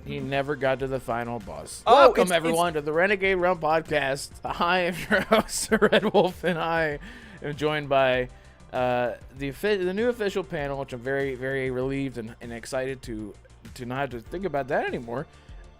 He never got to the final boss. Oh, Welcome, everyone, to the Renegade Realm podcast. I am your host, Red Wolf, and I am joined by the new official panel, which I'm very, very relieved and excited to not have to think about that anymore.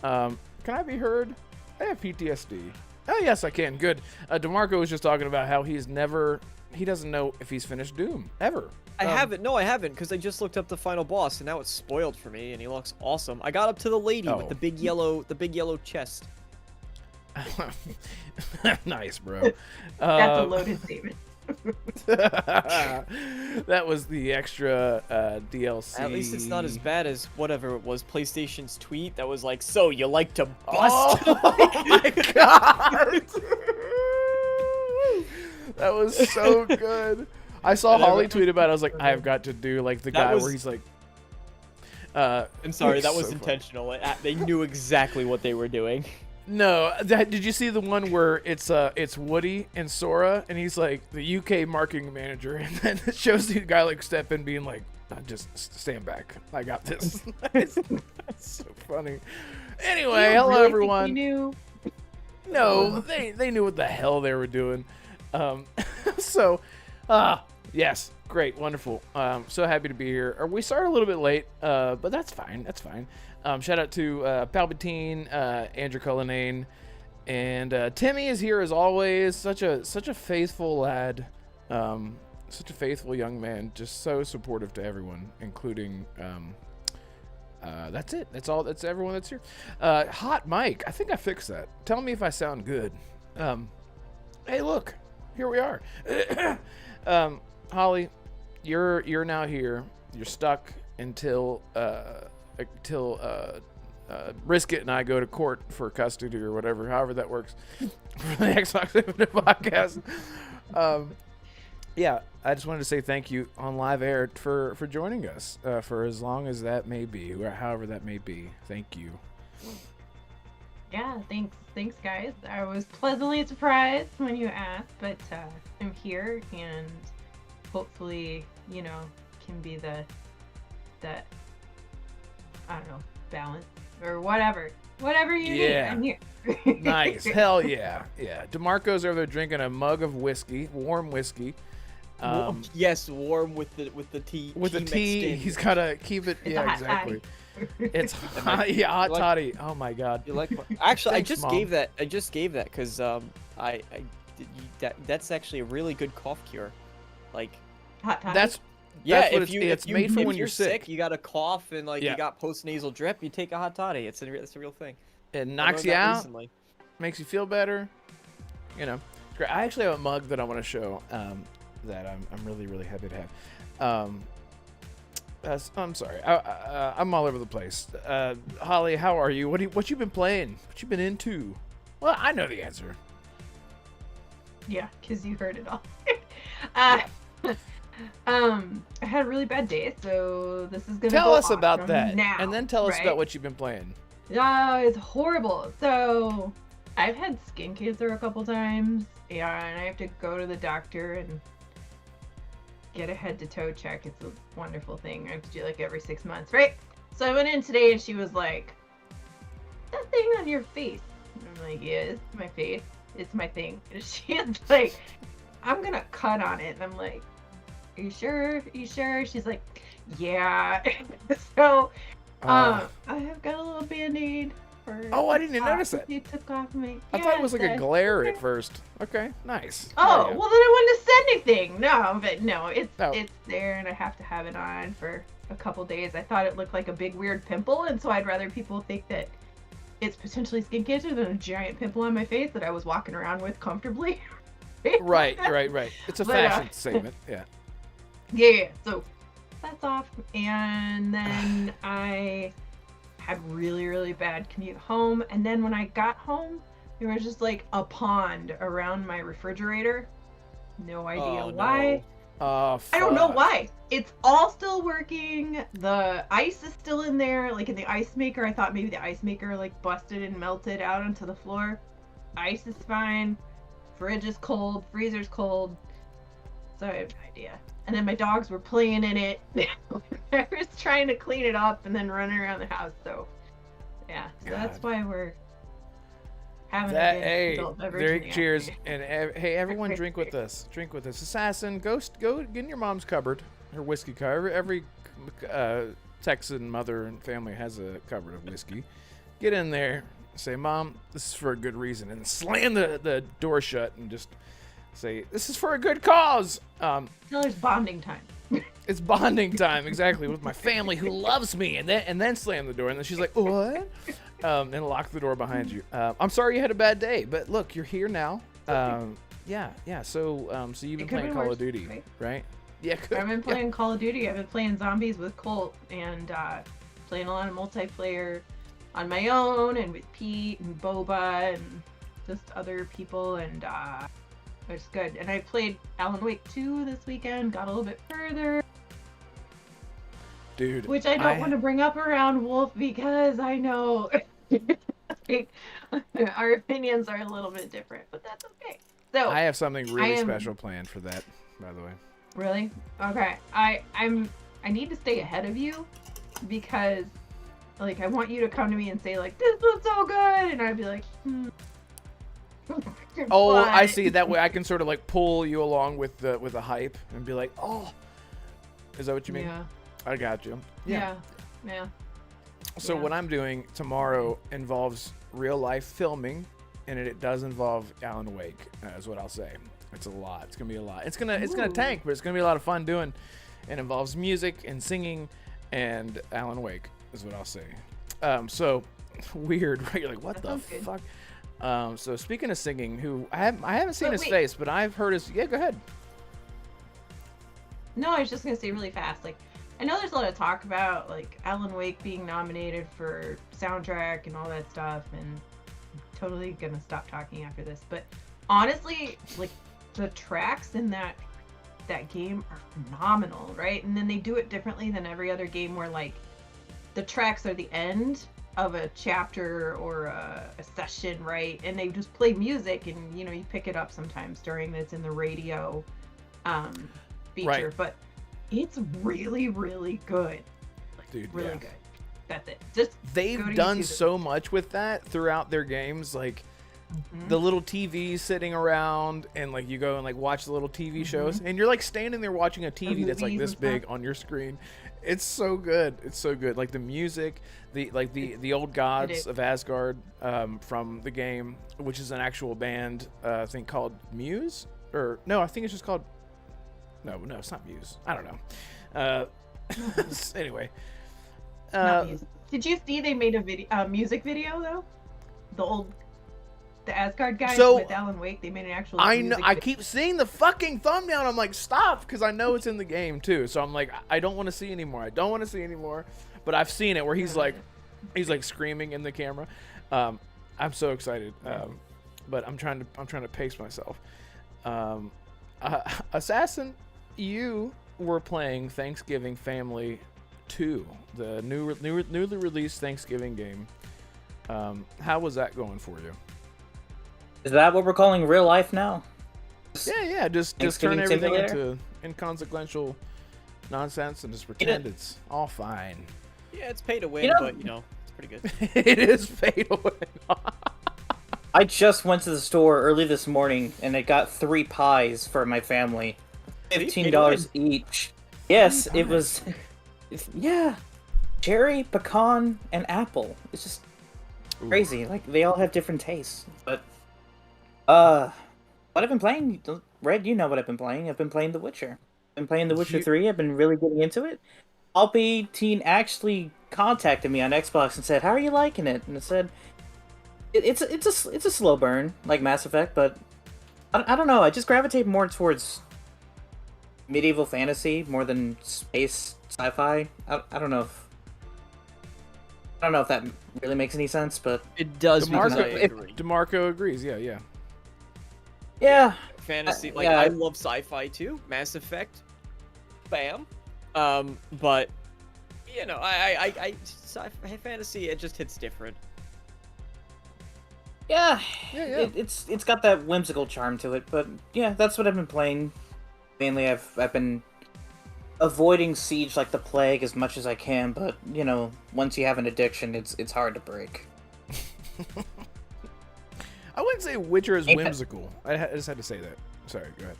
Can I be heard? I have PTSD. Oh, yes, I can. Good. Damarco was just talking about how he doesn't know if he's finished Doom, ever. I haven't. No, I haven't, because I just looked up the final boss, and now it's spoiled for me, and he looks awesome. I got up to the lady with the big yellow chest. Nice, bro. That's a loaded statement. That was the extra DLC. At least it's not as bad as whatever it was, PlayStation's tweet that was like, "So you like to bust?" Oh my god! That was so good. I saw Holly tweet about it. I was like, I have got to do like the guy where he's like. I'm sorry, that was so intentional. They knew exactly what they were doing. No, did you see the one where it's Woody and Sora, and he's like the UK marketing manager, and then it shows the guy like step in, being like, just stand back, I got this. It's so funny. Anyway, hello really everyone. Think we knew? No, they knew what the hell they were doing. Yes, great, wonderful. So happy to be here. We started a little bit late, but that's fine. That's fine. Shout out to Palpatine, Andrew Cullinane, and Timmy is here as always. Such a faithful lad, such a faithful young man. Just so supportive to everyone, including. That's it. That's all. That's everyone that's here. Hot mic. I think I fixed that. Tell me if I sound good. Hey, look, here we are. Holly, you're now here. You're stuck until Brisket and I go to court for custody or whatever, however that works, for the Xbox Infinite podcast. Yeah, I just wanted to say thank you on live air for joining us for as long as that may be, or however that may be. Thank you. Yeah, thanks guys. I was pleasantly surprised when you asked, but I'm here and hopefully, can be that I don't know, balance or whatever you need. I'm here. Nice. Hell yeah. Yeah. DeMarco's over there drinking a mug of whiskey, warm whiskey. Yes, warm with the tea. With the tea, he's gotta keep it. Yeah, exactly. It's hot, yeah, hot toddy. Oh my god. You like? Actually, Thanks, I just gave that because that's actually a really good cough cure. Like hot toddy. That's what it's made for when you're sick. You got a cough and you got post-nasal drip. You take a hot toddy. It's a real thing. It knocks you out. Recently. Makes you feel better. Great. I actually have a mug that I want to show. That I'm really, really happy to have. I'm sorry. I'm all over the place. Holly, how are you? What you been playing? What you been into? Well, I know the answer. Yeah, because you heard it all. I had a really bad day, so this is gonna tell go us about that now, and then tell us about what you've been playing. It's horrible. So I've had skin cancer a couple times, and I have to go to the doctor and get a head-to-toe check. It's a wonderful thing. I have to do every 6 months, right? So I went in today, and she was like, "That thing on your face." And I'm like, "Yeah, it's my face. It's my thing." And she's like, "I'm gonna cut on it." And I'm like, "Are you sure? You sure?" She's like, "Yeah." So I have got a little band-aid. Oh, I didn't even notice that. You took off me. I thought it was like a glare at first. Okay, nice. Oh, well then I wouldn't have said anything. No, it's there and I have to have it on for a couple days. I thought it looked like a big weird pimple, and so I'd rather people think that it's potentially skin cancer than a giant pimple on my face that I was walking around with comfortably. Right. It's a fashion statement. Yeah. Yeah. So that's off, and then I had really, really bad commute home, and then when I got home, there was just a pond around my refrigerator. No idea why. No. I don't know why. It's all still working. The ice is still in there, in the ice maker. I thought maybe the ice maker busted and melted out onto the floor. Ice is fine. Fridge is cold. Freezer's cold. So I have no idea. And then my dogs were playing in it. I was trying to clean it up and then running around the house. So, yeah, So that's why we're having that. a good Hey, adult beverage. there, in the cheers, afternoon. and hey, everyone, drink with us. Drink with us. Assassin, go get in your mom's cupboard, her whiskey cupboard. Every Texan mother and family has a cupboard of whiskey. Get in there, say, Mom, this is for a good reason, and slam the door shut and just say, this is for a good cause. No, there's bonding time. It's bonding time, exactly, with my family who loves me, and then slam the door, and then she's like, what? And lock the door behind you. I'm sorry you had a bad day, but look, you're here now. Yeah. So you've been playing Call of Duty, right? Yeah. I've been playing Call of Duty. I've been playing zombies with Colt and playing a lot of multiplayer on my own and with Pete and Boba and just other people, and it's good. And I played Alan Wake 2 this weekend. Got a little bit further. Dude, which I don't want to bring up around Wolf because I know our opinions are a little bit different, but that's okay. So I have something really special planned for that, by the way. Really? Okay. I need to stay ahead of you because like I want you to come to me and say like this was so good, and I'd be like, Oh, I see. That way I can sort of like pull you along with the hype and be like, oh, is that what you mean? Yeah. I got you. Yeah. So what I'm doing tomorrow involves real life filming, and it does involve Alan Wake, is what I'll say. It's a lot. It's gonna be a lot. It's gonna tank, but it's gonna be a lot of fun doing. It involves music and singing, and Alan Wake is what I'll say. So weird, right? You're like, what the fuck? So speaking of singing, I haven't seen his face, but I've heard his. Yeah, go ahead. No, I was just gonna say really fast, like. I know there's a lot of talk about like Alan Wake being nominated for soundtrack and all that stuff, and I'm totally gonna stop talking after this. But honestly, like the tracks in that game are phenomenal, right? And then they do it differently than every other game, where like the tracks are the end of a chapter or a session, right? And they just play music, and you pick it up sometimes during it's in the radio feature, right. But it's really, really good. Like, dude, really yeah. good. That's it. Just they've done so much with that throughout their games, like the little TVs sitting around, and like you go and like watch the little TV shows, and you're like standing there watching a TV that's like this big on your screen. It's so good. It's so good. Like the music, the old gods of Asgard from the game, which is an actual band, I think called Muse, or no, I think it's just called. No, it's not Muse. I don't know. Anyway. Did you see they made a music video though? The Asgard guys with Alan Wake, they made an actual. I know. I keep seeing the fucking thumbnail, and I'm like, stop, because I know it's in the game too. So I'm like, I don't want to see anymore. But I've seen it where he's like screaming in the camera. I'm so excited. But I'm trying to pace myself. Assassin, you were playing Thanksgiving Family 2, the newly released Thanksgiving game. How was that going for you? Is that what we're calling real life now? Yeah. Just turn everything into inconsequential nonsense and just pretend it's all fine. Yeah, it's pay to win, but it's pretty good. It is pay to win. I just went to the store early this morning, and I got 3 pies for my family. $15 each. Yes, it was... Yeah. Cherry, pecan, and apple. It's just crazy. Like, they all have different tastes. But, what I've been playing... Red, you know what I've been playing. I've been playing The Witcher. I've been playing The Witcher 3. I've been really getting into it. Teen actually contacted me on Xbox and said, how are you liking it? And I said... It's a slow burn, like Mass Effect, but I don't know. I just gravitate more towards medieval fantasy more than space sci-fi. I don't know if that really makes any sense, but it does. Damarco agrees. Yeah. Fantasy, I love sci-fi too. Mass Effect, bam. But I sci-fi fantasy, it just hits different. Yeah. It's got that whimsical charm to it, but yeah, that's what I've been playing. Mainly, I've been avoiding Siege like the plague as much as I can, but once you have an addiction, it's hard to break. I wouldn't say Witcher is whimsical. I just had to say that. Sorry, go ahead.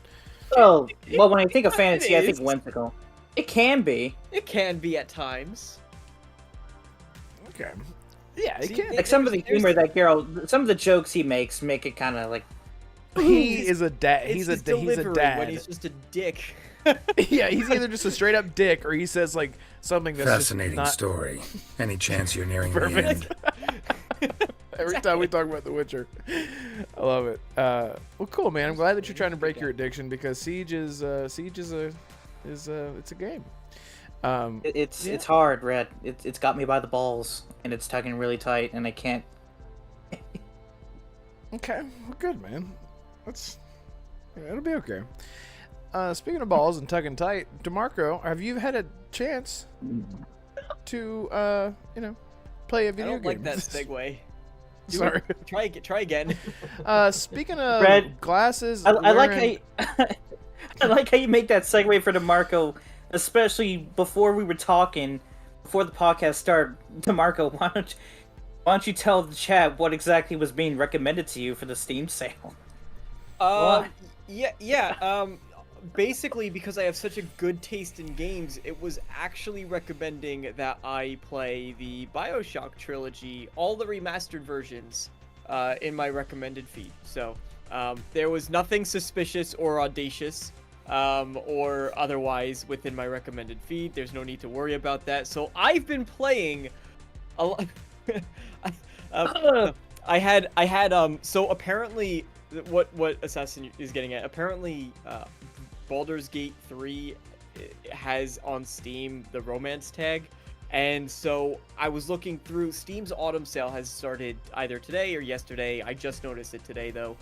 Oh, well, when I think of It fantasy, I think is. whimsical. It can be. It can be at times. Okay. Yeah, it See, can. Like some of the There's- humor that Geralt, some of the jokes he makes make it kind of like. He is a dad. It's He's his a delivery dad. when he's just a dick. Yeah, he's either just a straight up dick or he says like something that's Fascinating just not story. Any chance you're nearing the perfect. end? Every time we talk about The Witcher, I love it. Well, cool, man. I'm glad that you're trying to break your addiction because Siege is it's a game. It's hard, Red. It's got me by the balls, and it's tugging really tight, and I can't. Okay, well, good, man. It'll be okay. Speaking of balls and tugging tight, Damarco, have you had a chance to play a I video don't game? like that segue. Sorry. Try again. Speaking of Red, glasses, I like wearing- I like how you make that segue for DeMarco, especially before we were talking, before the podcast started. DeMarco, why don't you tell the chat what exactly was being recommended to you for the Steam sale? What? Yeah. Basically, because I have such a good taste in games, it was actually recommending that I play the BioShock trilogy, all the remastered versions, in my recommended feed. So, there was nothing suspicious or audacious, or otherwise within my recommended feed. There's no need to worry about that. So I've been playing a lot. I had so apparently what Assassin is getting at, apparently Baldur's Gate 3 has on Steam the romance tag, and so I was looking through. Steam's autumn sale has started either today or yesterday. I just noticed it today though.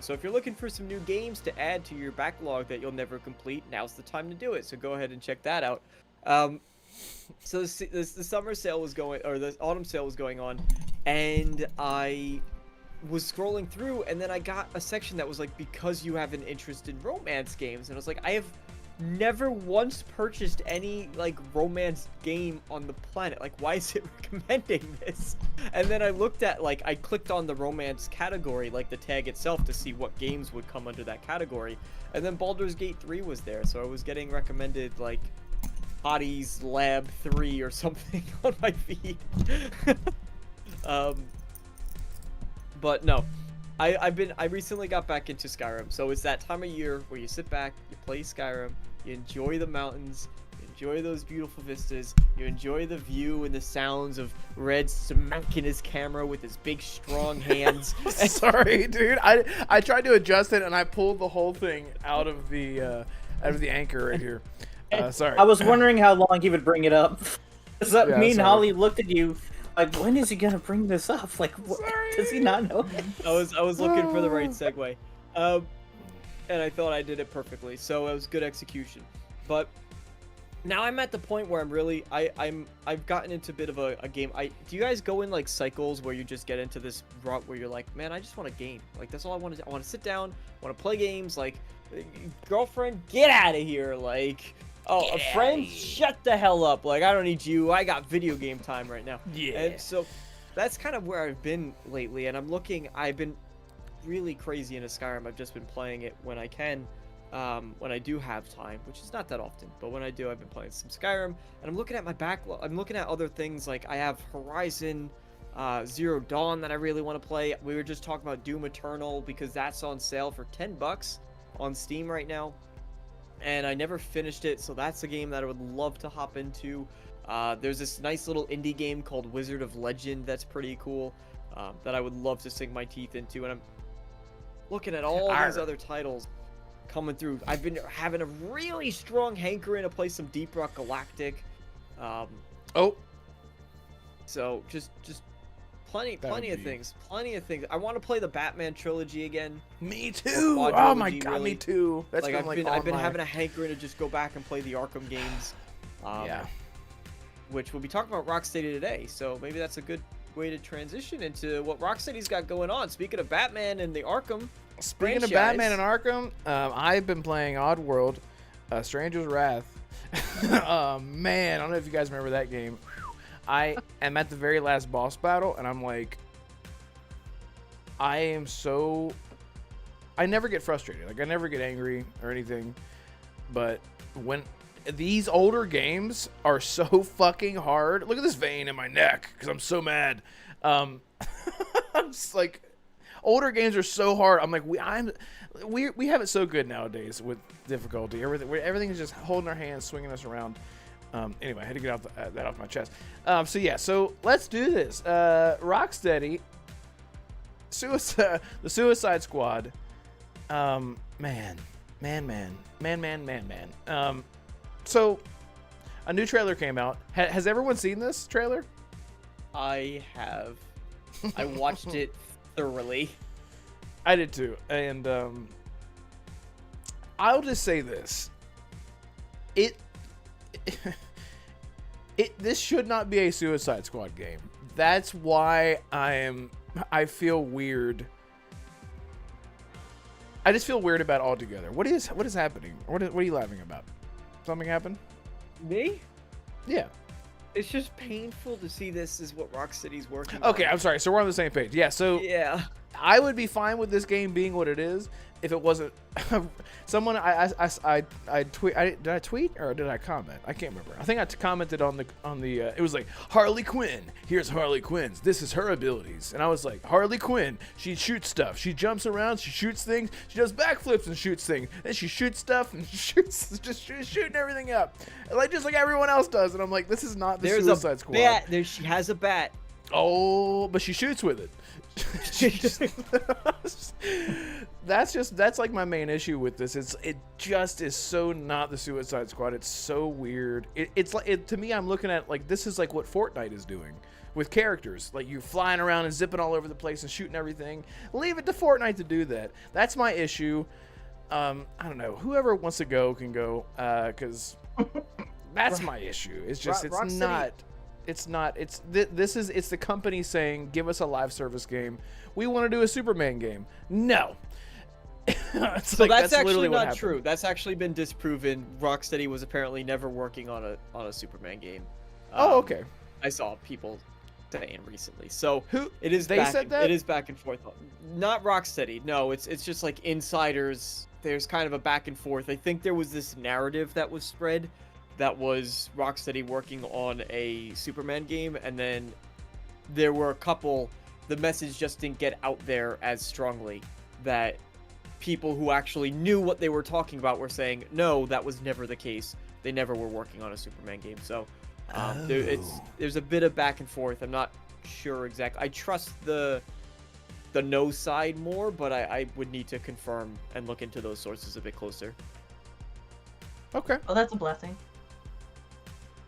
So if you're looking for some new games to add to your backlog that you'll never complete, now's the time to do it. So go ahead and check that out. So the summer sale was going, or the autumn sale was going on, and I was scrolling through, and then I got a section that was like, because you have an interest in romance games, and I was like, I have never once purchased any like romance game on the planet. Like, why is it recommending this? And then I looked at, like, I clicked on the romance category, like the tag itself, to see what games would come under that category, and then Baldur's Gate 3 was there, so I was getting recommended like Hotties Lab 3 or something on my feed. But no, I recently got back into Skyrim, so it's that time of year where you sit back, you play Skyrim, you enjoy the mountains, you enjoy those beautiful vistas, you enjoy the view and the sounds of Red smacking his camera with his big strong hands. Sorry, dude. I tried to adjust it and I pulled the whole thing out of the anchor right here. Sorry. I was wondering how long he would bring it up. So Yeah, me and sorry. Holly looked at you like, when is he gonna bring this up? Like, what? Does he not know? I was looking for the right segue, and I thought I did it perfectly. So it was good execution. But now I'm at the point where I'm really I've gotten into a bit of a game. Do you guys go in like cycles where you just get into this rut where you're like, man, I just want a game. Like, that's all I want to. I want to sit down, want to play games. Like, girlfriend, get out of here. Like, oh, a friend, shut the hell up. Like, I don't need you. I got video game time right now. Yeah. And so that's kind of where I've been lately, and I've been really crazy into Skyrim. I've just been playing it when I can, when I do have time, which is not that often, but when I do, I've been playing some Skyrim, and I'm looking at my backlog. I'm looking at other things, like I have Horizon Zero Dawn that I really want to play. We were just talking about Doom Eternal because that's on sale for $10 on Steam right now, and I never finished it, so that's a game that I would love to hop into. There's this nice little indie game called Wizard of Legend that's pretty cool, that I would love to sink my teeth into, and I'm looking at all these other titles coming through. I've been having a really strong hankering to play some Deep Rock Galactic. So just plenty of things. I want to play the Batman trilogy again. Me too. Quadrilogy, Oh my god, really. me too. That's Like, been, I've been having a hankering to just go back and play the Arkham games. Yeah. Which we'll be talking about Rocksteady today, so maybe that's a good way to transition into what Rocksteady's got going on. Speaking of Batman and the Arkham Speaking of franchise. Batman and Arkham, I've been playing Oddworld, Stranger's Wrath. Man, I don't know if you guys remember that game. I am at the very last boss battle, and I'm like, I never get frustrated. Like, I never get angry or anything. But when these older games are so fucking hard. Look at this vein in my neck because I'm so mad. I'm just like, older games are so hard. I'm like, we have it so good nowadays with difficulty. Everything is just holding our hands, swinging us around. Anyway, I had to get that off my chest. So let's do this. Rocksteady, the Suicide Squad. Man. So a new trailer came out. Has everyone seen this trailer? I have. I watched it thoroughly. I did too, and I'll just say this: this should not be a Suicide Squad game. That's why I feel weird. I just feel weird about it altogether. What is happening? What are you laughing about? Something happened? Me? Yeah. It's just painful to see this is what Rocksteady's working Okay, on. I'm sorry. So we're on the same page. Yeah, so Yeah. I would be fine with this game being what it is if it wasn't someone I tweet. Did I tweet or did I comment? I can't remember. I think I commented on the it was like, Harley Quinn. Here's Harley Quinn's. This is her abilities. And I was like, Harley Quinn, she shoots stuff. She jumps around, she shoots things. She does backflips and shoots things. Then she shoots stuff and shoots shooting everything up. Like just like everyone else does. And I'm like, this is not the Suicide Squad. Bat. She has a bat. Oh, but she shoots with it. That's like my main issue with this. It just is so not the Suicide Squad. It's so weird. It's like to me, I'm looking at like this is like what Fortnite is doing with characters. Like you're flying around and zipping all over the place and shooting everything. Leave it to Fortnite to do that. That's my issue. I don't know. Whoever wants to go can go. Because that's my issue. It's just it's not. It's not. It's the company saying, give us a live service game. We want to do a Superman game. No. So that's actually not true. That's actually been disproven. Rocksteady was apparently never working on a Superman game. Oh, okay. I saw people saying recently. So They said that? It is back and forth. Not Rocksteady. No, it's just like insiders. There's kind of a back and forth. I think there was this narrative that was spread that was Rocksteady working on a Superman game, and then there were a couple, the message just didn't get out there as strongly, that people who actually knew what they were talking about were saying, no, that was never the case. They never were working on a Superman game. So there's a bit of back and forth. I'm not sure exactly. I trust the no side more, but I would need to confirm and look into those sources a bit closer. Okay. Well, that's a blessing.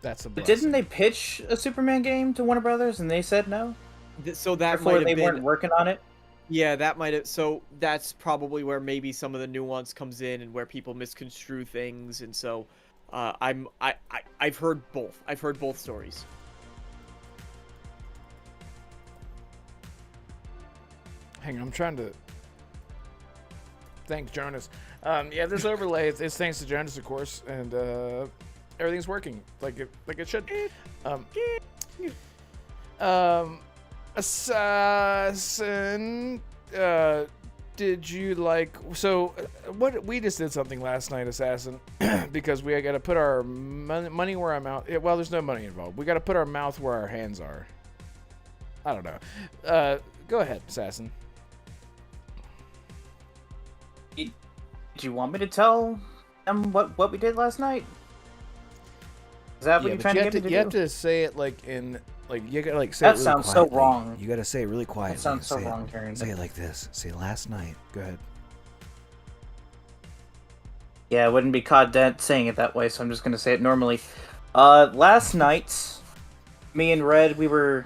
That's a But blessing. didn't they pitch a Superman game to Warner Brothers and they said no? So that Therefore, might have they been... weren't working on it? Yeah, that might have. So that's probably where maybe some of the nuance comes in, and where people misconstrue things. And so, I've heard both. I've heard both stories. Hang on, I'm trying to. Thanks, Jonas. Yeah, this overlay. It's thanks to Jonas, of course, and everything's working like it should. Assassin, did you like? So, what we just did something last night, Assassin, because we got to put our money where our mouth. Well, there's no money involved. We got to put our mouth where our hands are. I don't know. Go ahead, Assassin. Did you want me to tell them what we did last night? Is that what you're trying to get me to do? You have to say it like in. Like you gotta like say That it really sounds so quietly. wrong. You gotta say it really quietly. That sounds so Say wrong, Karen. Say it like this. Say last night. Go ahead. Yeah, I wouldn't be caught dead saying it that way, so I'm just gonna say it normally. Last night, me and Red, we were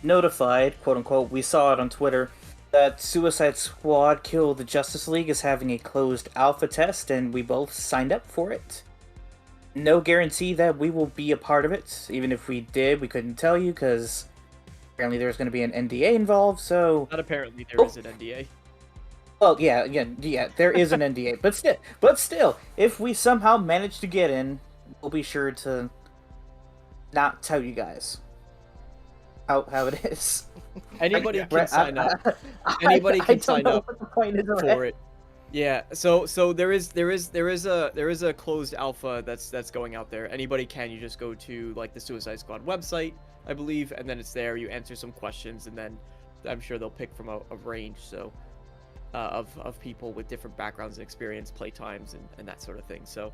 notified, quote unquote, we saw it on Twitter, that Suicide Squad Kill the Justice League is having a closed alpha test, and we both signed up for it. No guarantee that we will be a part of it. Even if we did, we couldn't tell you, because apparently there's going to be an NDA involved, so... Not apparently, there is an NDA. Well, yeah, there is an NDA, but still, if we somehow manage to get in, we'll be sure to not tell you guys how it is. Anybody I- can sign up. I- Anybody I can don't sign know up what the point is for it. Yeah, so there is a closed alpha that's going out there. Anybody can. You just go to like the Suicide Squad website, I believe, and then it's there. You answer some questions, and then I'm sure they'll pick from a range of people with different backgrounds and experience, play times, and that sort of thing. So,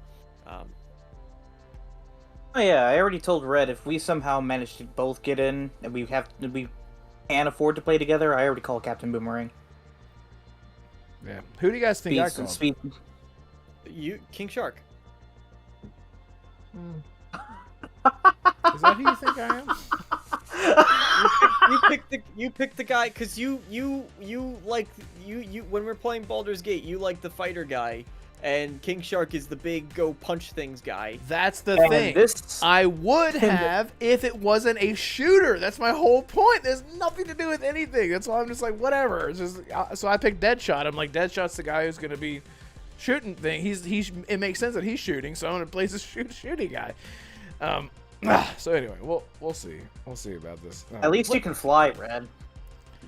Oh yeah, I already told Red if we somehow manage to both get in and we can't afford to play together, I already call Captain Boomerang. Yeah. Who do you guys think I called? Speed. you King Shark. Mm. Is that who you think I am? You picked the guy because you when we're playing Baldur's Gate, you like the fighter guy, and King Shark is the big go punch things guy. That's the And thing. this- I would have if it wasn't a shooter. That's my whole point. There's nothing to do with anything. That's why I'm just like, whatever. It's just so I picked Deadshot. I'm like, Deadshot's the guy who's gonna be shooting thing. It makes sense that he's shooting, so I'm gonna play this shooting guy. So anyway, we'll see. We'll see about this. At least you can fly, Red.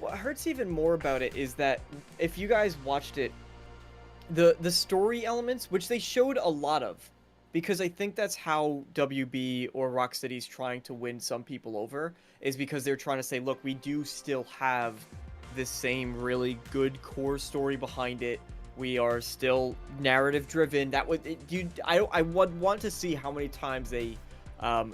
What hurts even more about it is that if you guys watched it, the story elements, which they showed a lot of, because I think that's how WB or Rocksteady's trying to win some people over, is because they're trying to say, look, we do still have this same really good core story behind it. We are still narrative driven. That would I would want to see how many times they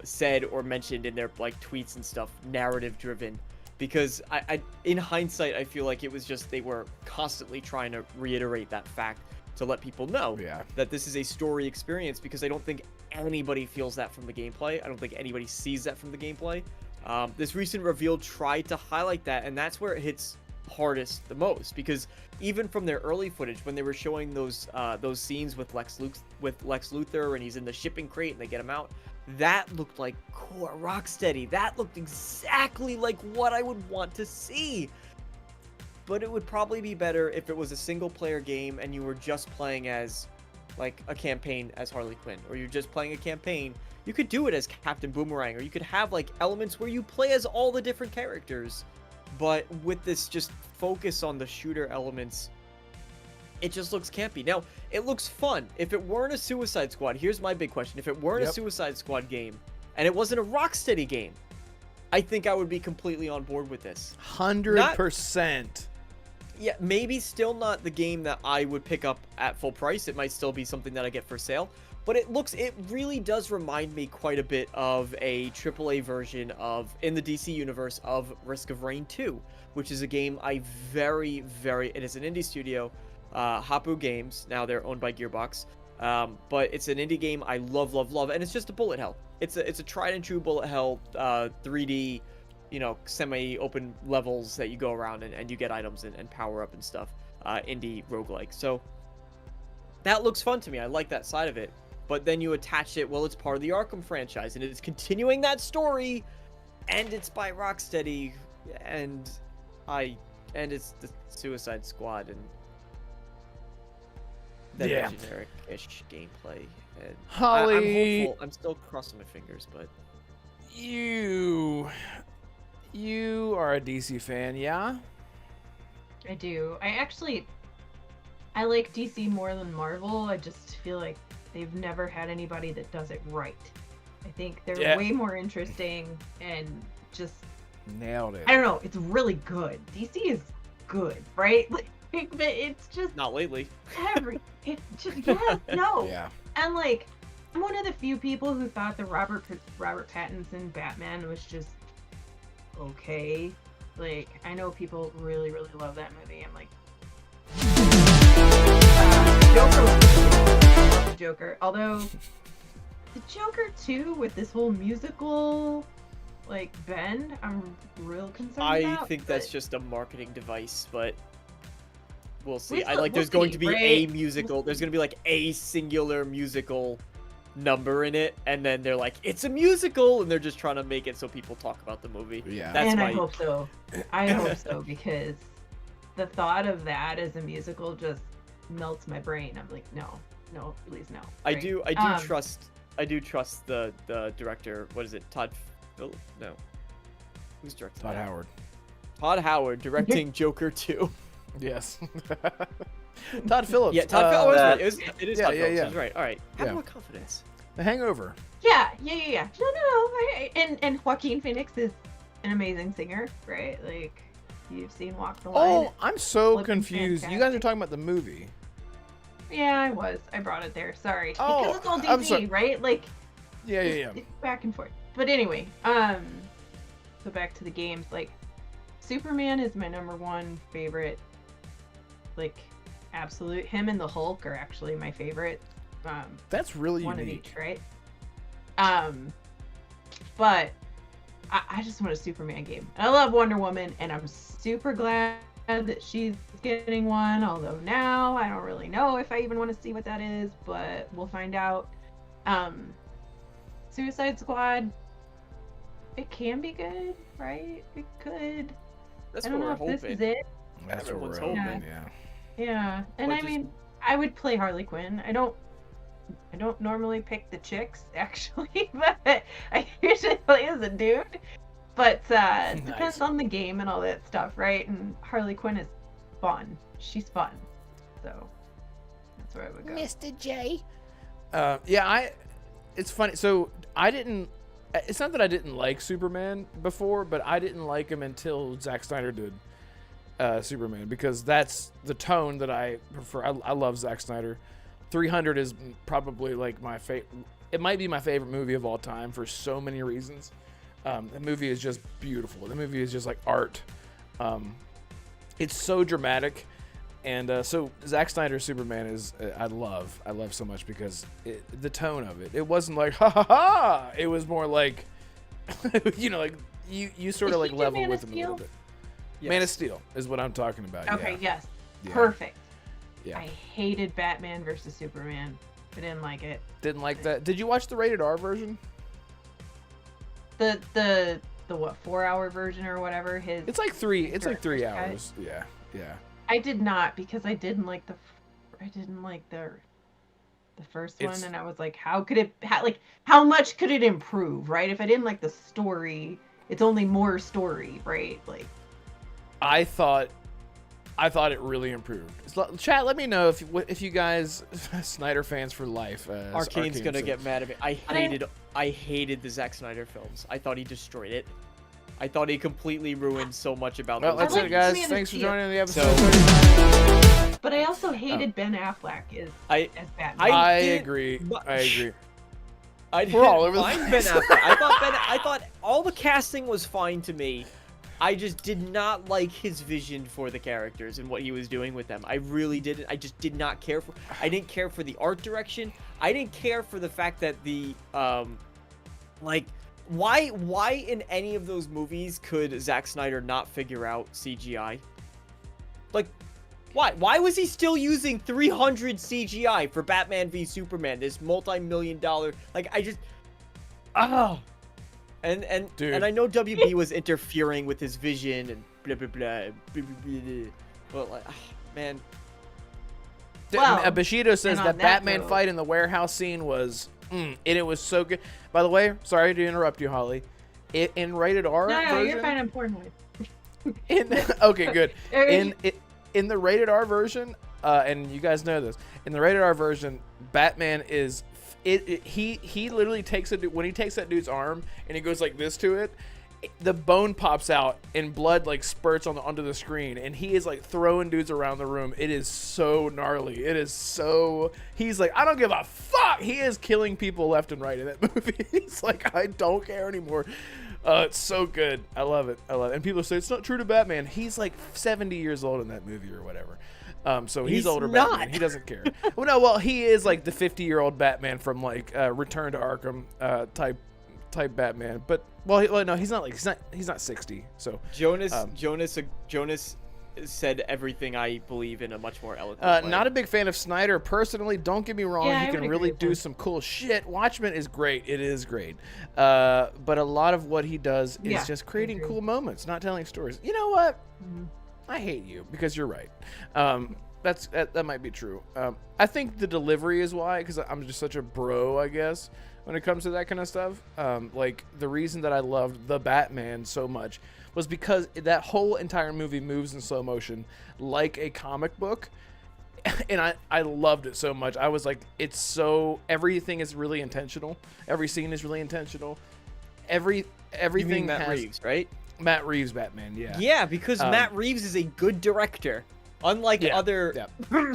said or mentioned in their like tweets and stuff narrative driven, because I in hindsight I feel like it was just they were constantly trying to reiterate that fact to let people know that this is a story experience, because I don't think anybody feels that from the gameplay. I don't think anybody sees that from the gameplay. This recent reveal tried to highlight that, and that's where it hits hardest the most, because even from their early footage when they were showing those scenes with Lex Luthor and he's in the shipping crate and they get him out, that looked like core Rocksteady. That looked exactly like what I would want to see. But it would probably be better if it was a single player game and you were just playing as like a campaign as Harley Quinn, or you're just playing a campaign. You could do it as Captain Boomerang, or you could have like elements where you play as all the different characters. But with this just focus on the shooter elements, it just looks campy. Now, it looks fun. If it weren't a Suicide Squad, here's my big question. If it weren't a Suicide Squad game, and it wasn't a Rocksteady game, I think I would be completely on board with this. 100%. Yeah, maybe still not the game that I would pick up at full price. It might still be something that I get for sale. But it really does remind me quite a bit of a AAA version of, in the DC universe, of Risk of Rain 2, which is a game I it is an indie studio, Hapu Games. Now they're owned by Gearbox. But it's an indie game I love, and it's just a bullet hell. It's a tried and true bullet hell, 3D, semi-open levels that you go around and you get items and power up and stuff. Indie roguelike. So that looks fun to me. I like that side of it. But then you attach it, well, it's part of the Arkham franchise, and it's continuing that story, and it's by Rocksteady, and it's the Suicide Squad, and that generic-ish gameplay. And Holly, I'm hopeful. I'm still crossing my fingers, but you are a DC fan, yeah? I do. I like DC more than Marvel. I just feel like they've never had anybody that does it right. I think they're way more interesting and just nailed it. I don't know. It's really good. DC is good, right? Like, but it's just not lately. Yeah. And like, I'm one of the few people who thought the Robert Pattinson Batman was just okay. Like, I know people really, really love that movie. I'm like, Joker. Although the Joker 2 with this whole musical like bend, I'm real concerned about. I think that's just a marketing device, but we'll see. There's going to be a musical. There's going to be like a singular musical number in it, and then they're like, it's a musical, and they're just trying to make it so people talk about the movie. Yeah. I hope so. I hope so, because the thought of that as a musical just melts my brain. I'm like, no, please no. Right? I do trust the director. What is it? Todd? No. Who's directing? Todd Howard. Todd Howard directing Joker 2. Yes. Todd Phillips. Yeah, Todd Phillips. that- It is Yeah, Todd yeah, Phillips. yeah. He's right. All right. Have Yeah. more confidence. The Hangover. Yeah. No. And Joaquin Phoenix is an amazing singer, right? Like, you've seen Walk the Line. Oh, I'm so Flipping confused. You guys are fantastic. talking about the movie. Yeah, I was. I brought it there. Sorry. Oh, Because it's all I'm DC, sorry. right? Like, Yeah. it's back and forth. But anyway, so back to the games. Like, Superman is my #1 favorite. Like, absolute. Him and the Hulk are actually my favorite. That's really One of unique. each, right? But I just want a Superman game. I love Wonder Woman, and I'm super glad that she's getting one. Although now I don't really know if I even want to see what that is, but we'll find out. Suicide Squad. It can be good, right? It could. That's I what don't know we're if this is hoping. it. That's what we're Everyone's hoping. hoping. Yeah. Yeah, and But I just- mean, I would play Harley Quinn. I don't normally pick the chicks actually, but I usually play as a dude. But Nice. depends on the game and all that stuff, right? And Harley Quinn is fun. She's fun, so that's where I would go. Mr. J. Yeah, it's funny. So I didn't. It's not that I didn't like Superman before, but I didn't like him until Zack Snyder did Superman, because that's the tone that I prefer. I love Zack Snyder. 300 is probably like my favorite. It might be my favorite movie of all time for so many reasons. The movie is just beautiful. The movie is just like art. It's so dramatic. And so Zack Snyder's Superman is I love so much because the tone of it. It wasn't like ha ha ha. It was more like like you sort of Did like he do level Man with of him a little Steel? bit. Man of Steel is what I'm talking about. Okay, yeah. yes, Yeah. perfect. Yeah. I hated Batman versus Superman. I didn't like it. Didn't like that. Did you watch the rated R version? The what 4-hour version or whatever his. It's like 3 Director's cut. hours. Yeah. I did not, because I didn't like the first one, It's- and I was like, how much could it improve, right? If I didn't like the story, it's only more story, right? Like, I thought it really improved. Chat, let me know if you guys Snyder fans for life. As Arcane's gonna says. get mad at me. I hated the Zack Snyder films. I thought he destroyed it. I thought he completely ruined so much about Well, those that's I it, like guys. Man of Thanks for Steel. joining the So- episode. but I also hated Ben Affleck as I Batman. I did- agree. but- I agree. I We're all didn't over the mind Ben place. Affleck. I thought all the casting was fine to me. I just did not like his vision for the characters and what he was doing with them. I really didn't. I just did not care for. I didn't care for the art direction. I didn't care for the fact that the why in any of those movies could Zack Snyder not figure out CGI? Like, why? Why was he still using 300 CGI for Batman v Superman? This multi-million-dollar. Like, I just. Oh. And Dude. and I know WB was interfering with his vision and blah blah blah. Blah, blah, blah. But like, man. Well, Bushido says and on that that Batman note- fight in the warehouse scene was, and it was so good. By the way, sorry to interrupt you, Holly. In rated R no, version, you're fine on Pornhub. okay, good. In the rated R version, and you guys know this, in the rated R version, Batman is he literally takes when he takes that dude's arm and he goes like this to it, the bone pops out and blood like spurts onto the screen, and he is like throwing dudes around the room. It is so gnarly. It is so. He's like, I don't give a fuck. He is killing people left and right in that movie. He's like, I don't care anymore. It's so good. I love it. And people say it's not true to Batman. He's like 70 years old in that movie or whatever. So he's older not. Batman. He doesn't care. Well, he is like the 50-year-old Batman from like Return to Arkham type Batman. But no, he's not 60. So Jonas said everything I believe in a much more eloquent way. not a big fan of Snyder personally. Don't get me wrong. Yeah, I He would can agree really with do that. some cool shit. Watchmen is great. It is great. But a lot of what he does is Yeah, just I creating agree. cool moments, not telling stories. You know what? Mhm. I hate you because you're right. That might be true. I think the delivery is why, because I'm just such a bro, I guess, when it comes to that kind of stuff. Like the reason that I loved the Batman so much was because that whole entire movie moves in slow motion like a comic book. And I loved it so much. I was like, it's so, everything is really intentional. Every scene is really intentional. Everything You mean Matt has Reeves, right? Matt Reeves Batman, yeah. Yeah, because Matt Reeves is a good director, unlike other. Yeah.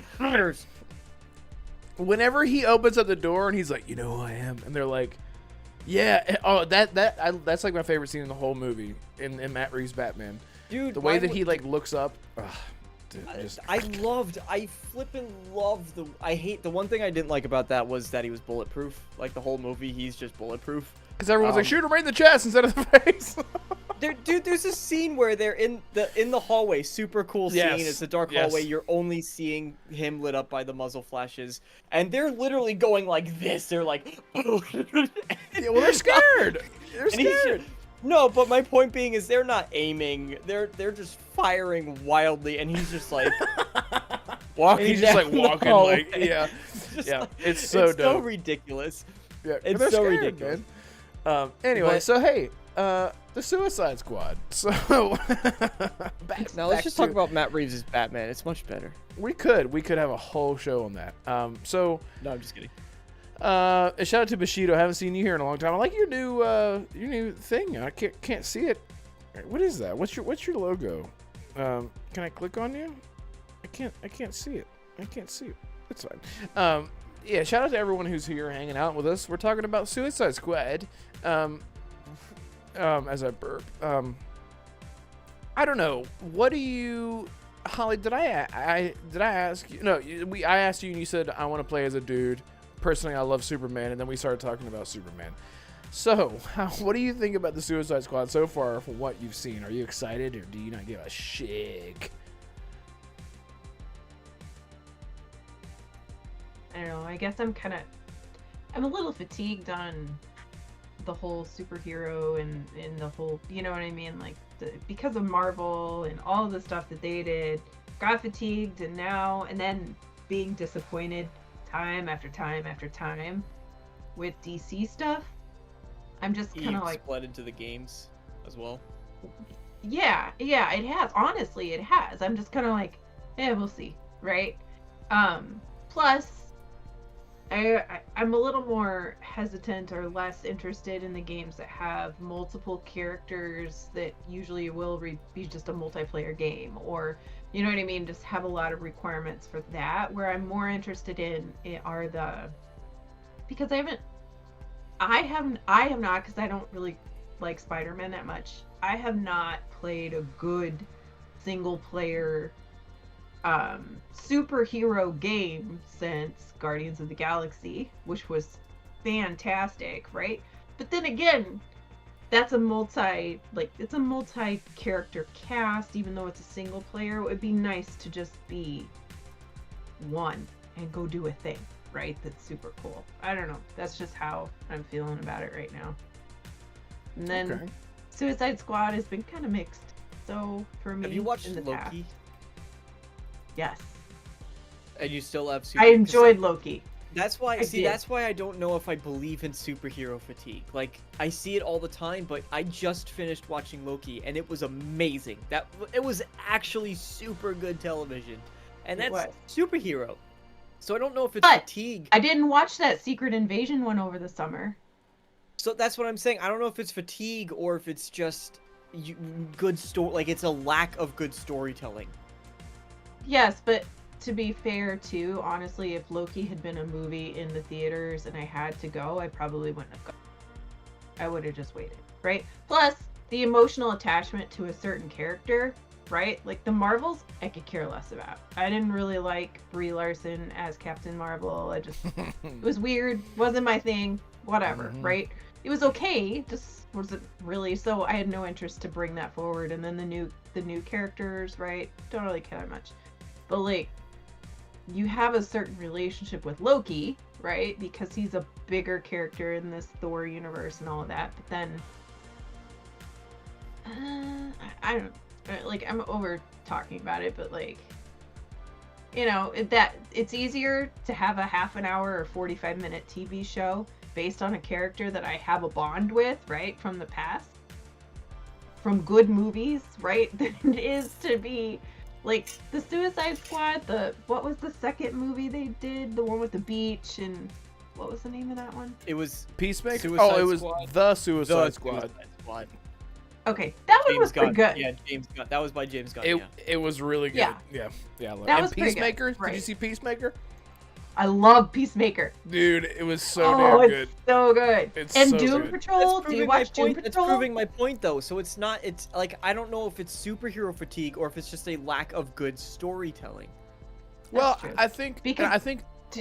Whenever he opens up the door and he's like, you know who I am, and they're like, yeah. Oh, that's like my favorite scene in the whole movie in Matt Reeves Batman. Dude, the way that he like looks up. I flippin' loved the one thing I didn't like about that was that he was bulletproof. Like the whole movie, he's just bulletproof. Because everyone's like, shoot him right in the chest instead of the face. Dude, there's a scene where they're in the hallway. Super cool scene. Yes. It's a dark hallway. You're only seeing him lit up by the muzzle flashes, and they're literally going like this. They're like, yeah, well, they're scared. They're scared. No, but my point being is they're not aiming. They're just firing wildly, and he's just like walking. He's just like walking, like yeah. Like, it's so it's dope. so ridiculous. Yeah, it's so so scared, ridiculous. Man. Anyway, so hey, the Suicide Squad. So now let's just talk about Matt Reeves' Batman. It's much better. We could have a whole show on that. So no, I'm just kidding. A shout out to Bushido. I haven't seen you here in a long time. I like your new thing. I can't see it. What is that? What's your logo? Can I click on you? I can't see it. I can't see it. It's fine. Yeah, shout out to everyone who's here hanging out with us. We're talking about Suicide Squad. As I burp. I don't know. What do you, Holly? Did I ask you? No, I asked you and you said I want to play as a dude. Personally, I love Superman, and then we started talking about Superman. So, what do you think about the Suicide Squad so far from what you've seen? Are you excited, or do you not give a shit? I don't know. I guess I'm a little fatigued on the whole superhero and the whole, you know what I mean? Like, because of Marvel and all of the stuff that they did, got fatigued, and then being disappointed time after time after time with DC stuff. I'm just kind of like split into the games as well. Yeah, it has. Honestly, it has. I'm just kind of like, we'll see, right? Plus, I'm a little more hesitant or less interested in the games that have multiple characters that usually will be just a multiplayer game, or you know what I mean, just have a lot of requirements for that. Where I'm more interested in are because I have not, because I don't really like Spider-Man that much. I have not played a good single player superhero game since Guardians of the Galaxy, which was fantastic, right? But then again, that's it's a multi-character cast. Even though it's a single player, it would be nice to just be one and go do a thing, right? That's super cool. I don't know. That's just how I'm feeling about it right now. And then Suicide Squad has been kind of mixed. So for me, have you watched Loki? Past. Yes. And you still have I enjoyed Loki. That's why that's why I don't know if I believe in superhero fatigue. Like, I see it all the time, but I just finished watching Loki and it was amazing. It was actually super good television. And that's superhero. So I don't know if it's fatigue. I didn't watch that Secret Invasion one over the summer. So that's what I'm saying. I don't know if it's fatigue or if it's just good story. Like, it's a lack of good storytelling. Yes, but to be fair too, honestly, if Loki had been a movie in the theaters and I had to go, I probably wouldn't have gone. I would have just waited, right? Plus, the emotional attachment to a certain character, right? Like the Marvels, I could care less about. I didn't really like Brie Larson as Captain Marvel. It was weird, wasn't my thing, whatever, right? It was okay, just wasn't really, so I had no interest to bring that forward. And then the new characters, right? Don't really care that much. But like, you have a certain relationship with Loki, right? Because he's a bigger character in this Thor universe and all of that. But then, I don't, like, I'm over talking about it, but like, you know, it's easier to have a half an hour or 45-minute TV show based on a character that I have a bond with, right, from the past, from good movies, right, than it is to be like the Suicide Squad. What was the second movie they did? The one with the beach, and what was the name of that one? It was Peacemaker. Suicide It was Squad. the Suicide Squad. Suicide Squad. Okay, that one was Gunn. pretty good. Yeah, James Gunn. That was by James Gunn. It was really good. Yeah. Yeah. That And was pretty good, Peacemaker. Did you right. see Peacemaker? I love Peacemaker. Dude, it was so Oh, damn it's good. so good. It's And so Doom good. Patrol. Do you watch Doom That's Patrol? proving my point, though. So it's not. It's like I don't know if it's superhero fatigue or if it's just a lack of good storytelling. Well, true. I think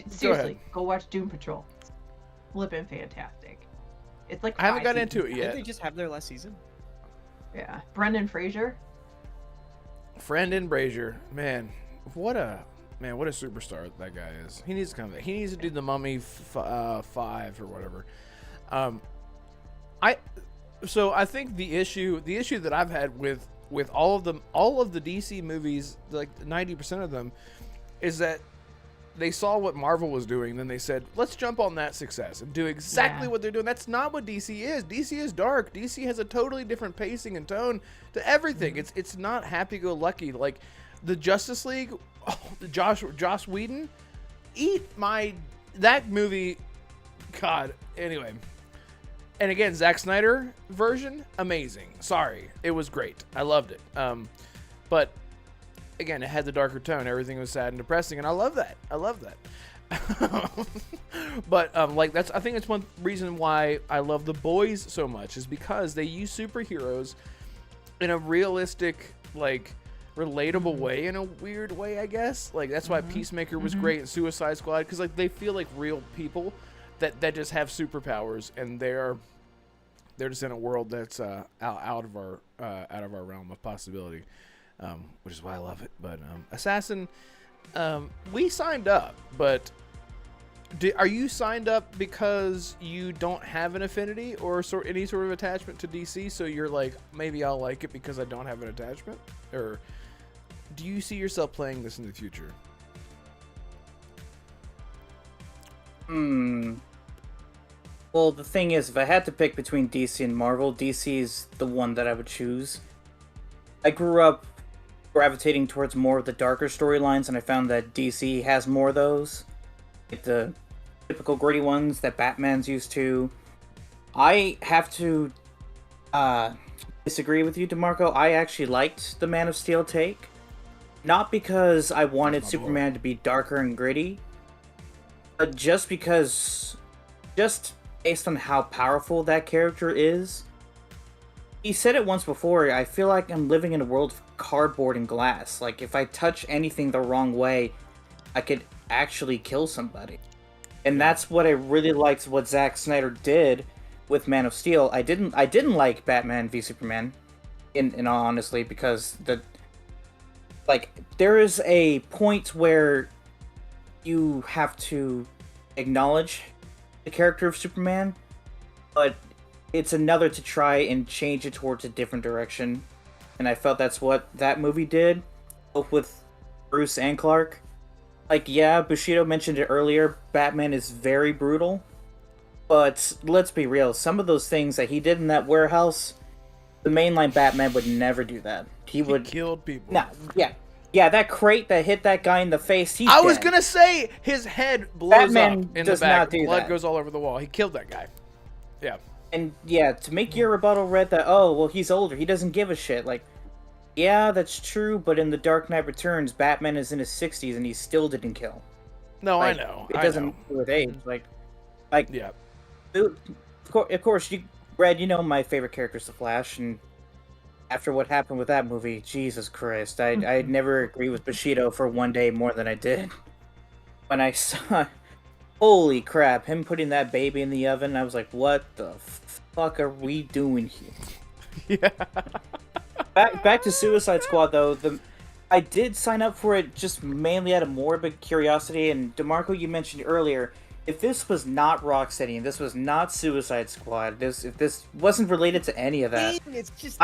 Seriously, go watch Doom Patrol. It's flippin' fantastic. It's like I haven't 5 got into seasons. it Didn't yet. they just have their last season? Yeah, Brendan Fraser. Brendan Brazier, man, what a superstar that guy is. He needs to come back. He needs to do the Mummy 5 or whatever. I think the issue that I've had with all of the DC movies, like 90% of them, is that they saw what Marvel was doing, then they said, let's jump on that success and do exactly what they're doing. That's not what DC is. DC is dark. DC has a totally different pacing and tone to everything. It's not happy-go-lucky. Like, the Justice League, Joss Whedon, that movie, God, anyway. And again, Zack Snyder version, amazing. Sorry, it was great. I loved it. But again, it had the darker tone. Everything was sad and depressing, and I love that. But I think it's one reason why I love The Boys so much, is because they use superheroes in a realistic, like, relatable way, in a weird way, I guess. Like, that's why Peacemaker was great, and Suicide Squad, because like they feel like real people that just have superpowers, and they're just in a world that's out of our realm of possibility. Which is why I love it. But Assassin, we signed up, but are you signed up because you don't have an affinity or any sort of attachment to DC? So you're like, maybe I'll like it because I don't have an attachment? Or do you see yourself playing this in the future? Well, the thing is, if I had to pick between DC and Marvel, DC is the one that I would choose. I grew up gravitating towards more of the darker storylines, and I found that DC has more of those. Like the typical gritty ones that Batman's used to. I have to disagree with you, Damarco. I actually liked the Man of Steel take. Not because I wanted Superman to be darker and gritty, but just because, just based on how powerful that character is. He said it once before, I feel like I'm living in a world of cardboard and glass. Like, if I touch anything the wrong way, I could actually kill somebody. And that's what I really liked what Zack Snyder did with Man of Steel. I didn't like Batman v Superman, in all honesty, because there is a point where you have to acknowledge the character of Superman, but it's another to try and change it towards a different direction. And I felt that's what that movie did, both with Bruce and Clark. Like, yeah, Bushido mentioned it earlier, Batman is very brutal. But let's be real, some of those things that he did in that warehouse, the mainline Batman would never do that. He would killed people. No, yeah, that crate that hit that guy in the face, he's I was dead. gonna say his head blows Batman up in does the back. not do Blood that. goes all over the wall. He killed that guy. Yeah. And yeah, to make your rebuttal, Red, that, oh, well, he's older, he doesn't give a shit. Like, yeah, that's true, but in The Dark Knight Returns, Batman is in his 60s and he still didn't kill. No, Like, I know. It I doesn't know. do with age. Like, Yeah. of course, Red, you know my favorite character is the Flash, and after what happened with that movie, Jesus Christ, I'd never agree with Bushido for one day more than I did. When I saw, holy crap, him putting that baby in the oven, I was like, what the fuck are we doing here? Yeah. Back to Suicide Squad, though, I did sign up for it just mainly out of morbid curiosity, and Damarco, you mentioned earlier, if this was not Rocksteady, and this was not Suicide Squad, if this wasn't related to any of that, It's just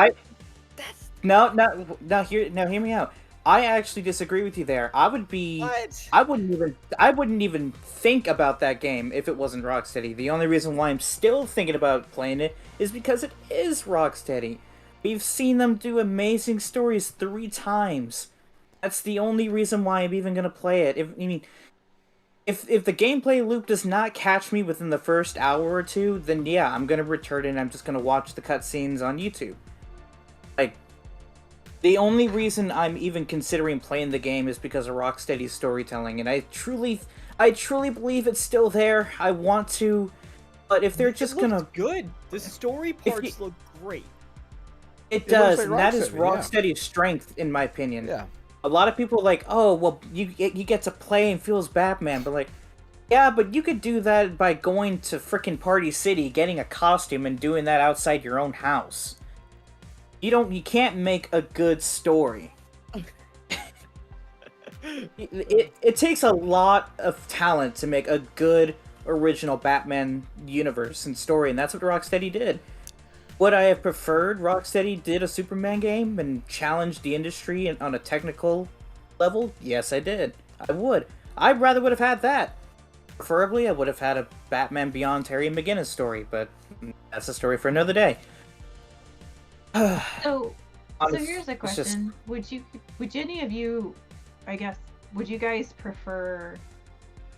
hear me out. I actually disagree with you there. I wouldn't even think about that game if it wasn't Rocksteady. The only reason why I'm still thinking about playing it is because it is Rocksteady. We've seen them do amazing stories 3 times. That's the only reason why I'm even gonna play it. If the gameplay loop does not catch me within the first hour or two, then yeah, I'm gonna return it and I'm just gonna watch the cutscenes on YouTube. Like, the only reason I'm even considering playing the game is because of Rocksteady's storytelling, and I truly believe it's still there. I want to, but if they're just gonna... good. The story parts look great. It does, like and that is Rocksteady, Rocksteady's strength, in my opinion. Yeah. A lot of people are like, oh, well, you get to play and feel as Batman, but like, yeah, but you could do that by going to frickin' Party City, getting a costume, and doing that outside your own house. You can't make a good story. It takes a lot of talent to make a good original Batman universe and story, and that's what Rocksteady did. Would I have preferred Rocksteady did a Superman game and challenged the industry on a technical level? Yes, I did. I would. I rather would have had that. Preferably, I would have had a Batman Beyond Terry McGinnis story, but that's a story for another day. So here's a question: Would any of you, I guess, would you guys prefer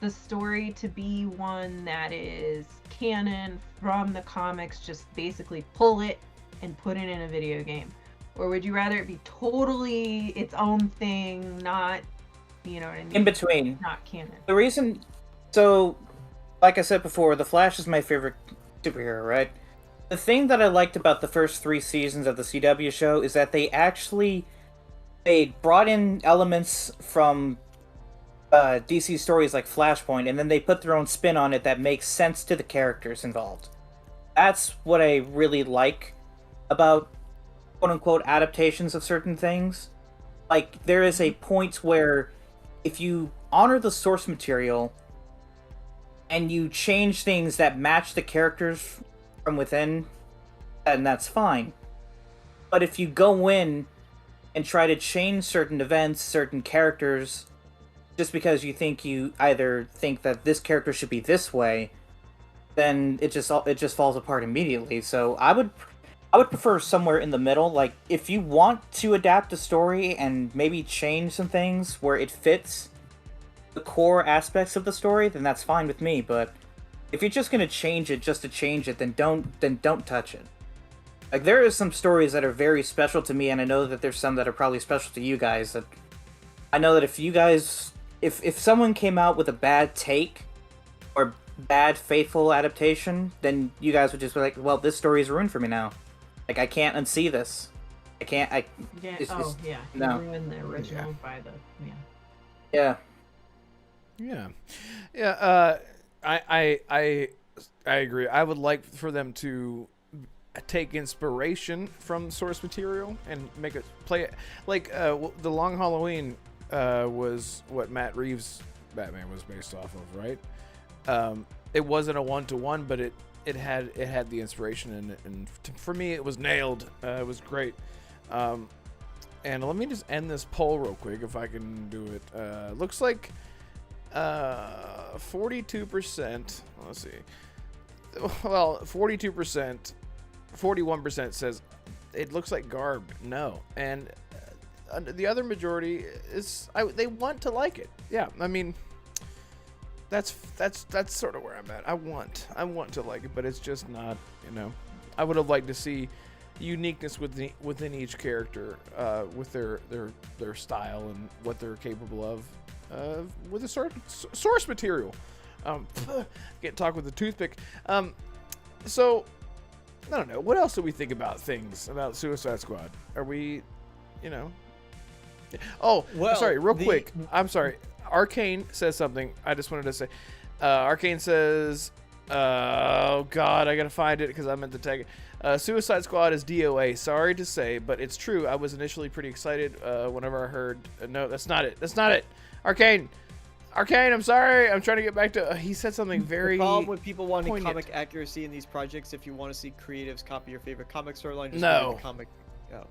the story to be one that is canon from the comics, just basically pull it and put it in a video game? Or would you rather it be totally its own thing, not, you know what I mean? In between. Not canon. The reason... So, like I said before, The Flash is my favorite superhero, right? The thing that I liked about the first 3 seasons of the CW show is that they brought in elements from DC stories like Flashpoint, and then they put their own spin on it that makes sense to the characters involved. That's what I really like about quote-unquote adaptations of certain things. Like, there is a point where if you honor the source material and you change things that match the characters from within, then that's fine. But if you go in and try to change certain events, certain characters, just because you either think that this character should be this way, then it just falls apart immediately. So I would prefer somewhere in the middle. Like, if you want to adapt a story and maybe change some things where it fits the core aspects of the story, then that's fine with me. But if you're just gonna change it just to change it, then don't touch it. Like, there are some stories that are very special to me, and I know that there's some that are probably special to you guys. That I know that if someone came out with a bad take or bad faithful adaptation, then you guys would just be like, well, this story is ruined for me now. Like, I can't unsee this. Yeah. No. You ruined the original by the Yeah. I agree. I would like for them to take inspiration from source material and make it play it like the Long Halloween was what Matt Reeves' Batman was based off of, right? It wasn't a 1-to-1, but it had the inspiration in it, and for me it was nailed. It was great. And let me just end this poll real quick if I can do it. Looks like 42%. Let's see. Well, 42%, 41% says it looks like garb. No, and the other majority is they want to like it. Yeah, I mean, that's sort of where I'm at. I want to like it, but it's just not. You know, I would have liked to see uniqueness within each character, with their style and what they're capable of, with the source material. Can't talk with a toothpick. So I don't know. What else do we think about Suicide Squad? Are we, you know? Oh, well, sorry. Real quick. I'm sorry. Arcane says something. I just wanted to say. Arcane says, oh God, I gotta find it because I meant to tag it. Suicide Squad is DOA. Sorry to say, but it's true. I was initially pretty excited whenever I heard. No, that's not it. That's not it. Arcane, I'm sorry. I'm trying to get back to. He said something very. The problem with people wanting poignant. comic accuracy in these projects, if you want to see creatives copy your favorite comic storyline, just no. read the comic. Yeah.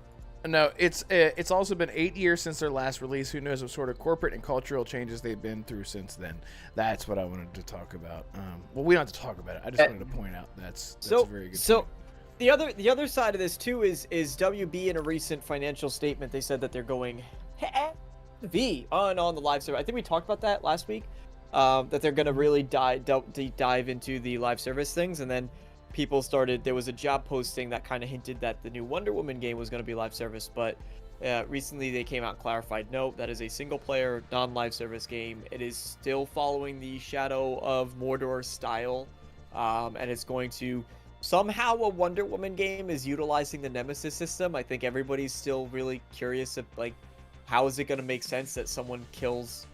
No, it's also been 8 years since their last release. Who knows what sort of corporate and cultural changes they've been through since then. That's what I wanted to talk about. Well, we don't have to talk about it. I just wanted to point out that's a very good point. the other side of this too is WB in a recent financial statement. They said that they're going heavy on the live service. I think we talked about that last week. That they're gonna really dive into the live service things, and then people started. There was a job posting that kind of hinted that the new Wonder Woman game was gonna be live service, but recently they came out and clarified, no, that is a single player non-live service game. It is still following the Shadow of Mordor style, and it's going to somehow a Wonder Woman game is utilizing the Nemesis system. I think everybody's still really curious of like, how is it going to make sense that someone kills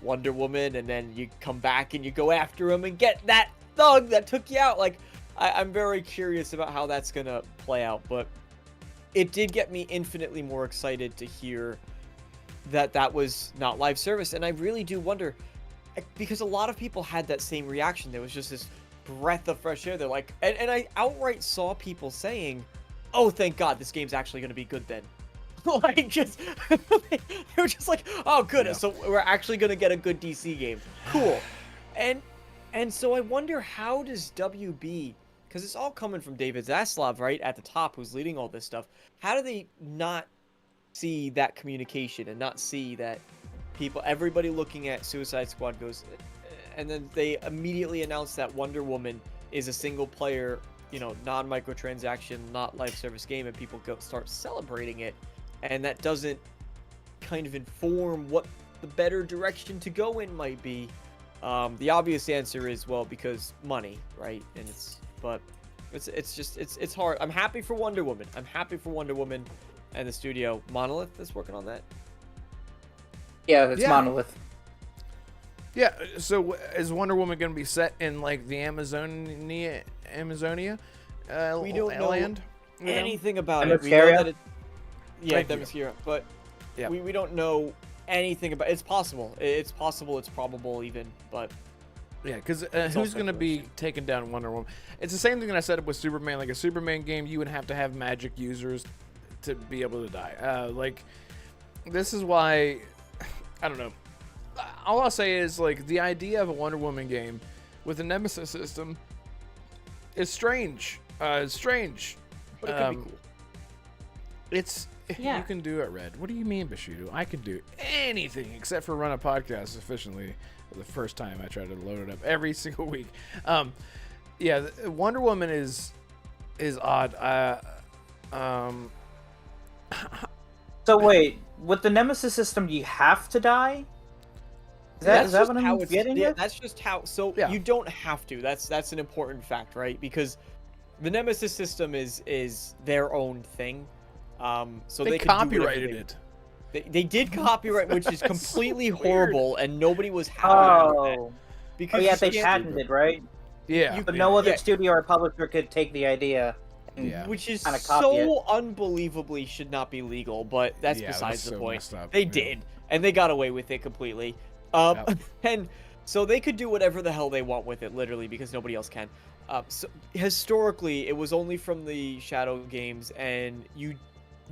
Wonder Woman and then you come back and you go after him and get that thug that took you out? Like, I'm very curious about how that's going to play out, but it did get me infinitely more excited to hear that was not live service. And I really do wonder, because a lot of people had that same reaction. There was just this breath of fresh air. They're like, and I outright saw people saying, oh, thank God, this game's actually going to be good then. Like, just, they were just like, oh, good. Yeah. So we're actually going to get a good DC game. Cool. And so I wonder, how does WB, because it's all coming from David Zaslav, right, at the top, who's leading all this stuff. How do they not see that communication and not see that everybody looking at Suicide Squad goes, and then they immediately announce that Wonder Woman is a single player, non-microtransaction, not live service game, and people start celebrating it, and that doesn't kind of inform what the better direction to go in might be. The obvious answer is, well, because money, right? And it's hard. I'm happy for Wonder Woman. And the studio Monolith is working on that. Yeah, it's Monolith. Yeah, so is Wonder Woman going to be set in like the Amazonia we don't know land? Anything about it. We know that Themyscira, but yeah. we don't know anything about it. It's possible. It's probable even, but yeah, because who's going to be taking down Wonder Woman? It's the same thing that I said with Superman. Like a Superman game, you would have to have magic users to be able to die. This is why, I don't know. All I'll say is, like, the idea of a Wonder Woman game with a Nemesis system is strange. But it could be cool. You can do it, Red. What do you mean, Bushido? I can do anything except for run a podcast efficiently. The first time I try to load it up every single week. Wonder Woman is odd. So wait, with the Nemesis system, do you have to die? Is that what I'm getting at? That's just how. So you don't have to. That's an important fact, right? Because the Nemesis system is their own thing. So they copyrighted it. They did copyright, which is completely horrible, and nobody was happy with it. Because they patented, right? Yeah. But no other studio or publisher could take the idea. Which is so unbelievably should not be legal, but that's besides the point. They did, and they got away with it completely. And so they could do whatever the hell they want with it, literally, because nobody else can. So historically, it was only from the Shadow games, and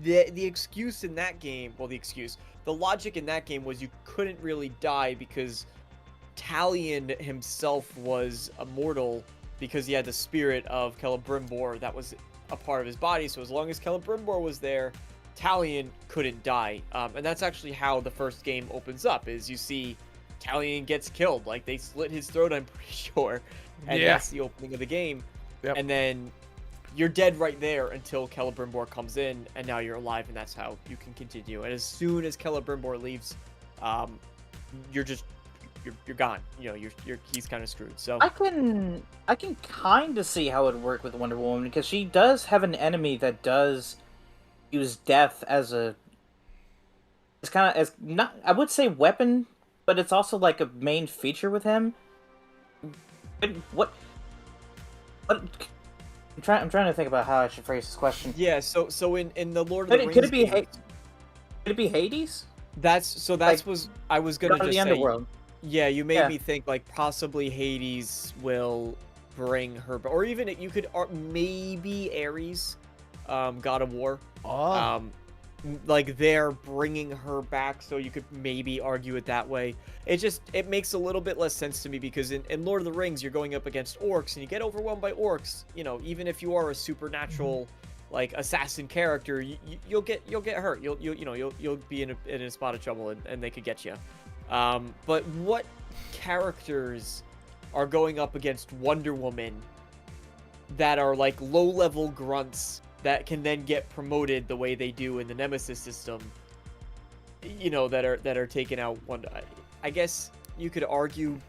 the excuse in that game, the logic in that game was you couldn't really die because Talion himself was immortal because he had the spirit of Celebrimbor that was a part of his body. So as long as Celebrimbor was there, Talion couldn't die. And that's actually how the first game opens up, is you see Talion gets killed. Like, they slit his throat, I'm pretty sure. And that's the opening of the game. Yep. And then you're dead right there until Celebrimbor comes in, and now you're alive, and that's how you can continue. And as soon as Celebrimbor leaves, you're gone. He's kind of screwed. So I can kind of see how it would work with Wonder Woman, because she does have an enemy that does use death as not, I would say, weapon, but it's also like a main feature with him. What? I'm trying to think about how I should phrase this question. Yeah. So in the Lord of the Rings, could it be Hades? I was gonna just the say. Underworld. Yeah, you made me think, like, possibly Hades will bring her, or even you could maybe Ares, God of War. like they're bringing her back, so you could maybe argue it that way. It makes a little bit less sense to me, because in Lord of the Rings you're going up against orcs and you get overwhelmed by orcs. You know, even if you are a supernatural like assassin character, you'll get hurt. You'll be in a spot of trouble, and they could get you. But what characters are going up against Wonder Woman that are like low-level grunts that can then get promoted the way they do in the Nemesis system? You know, that are taking out one. I guess you could argue.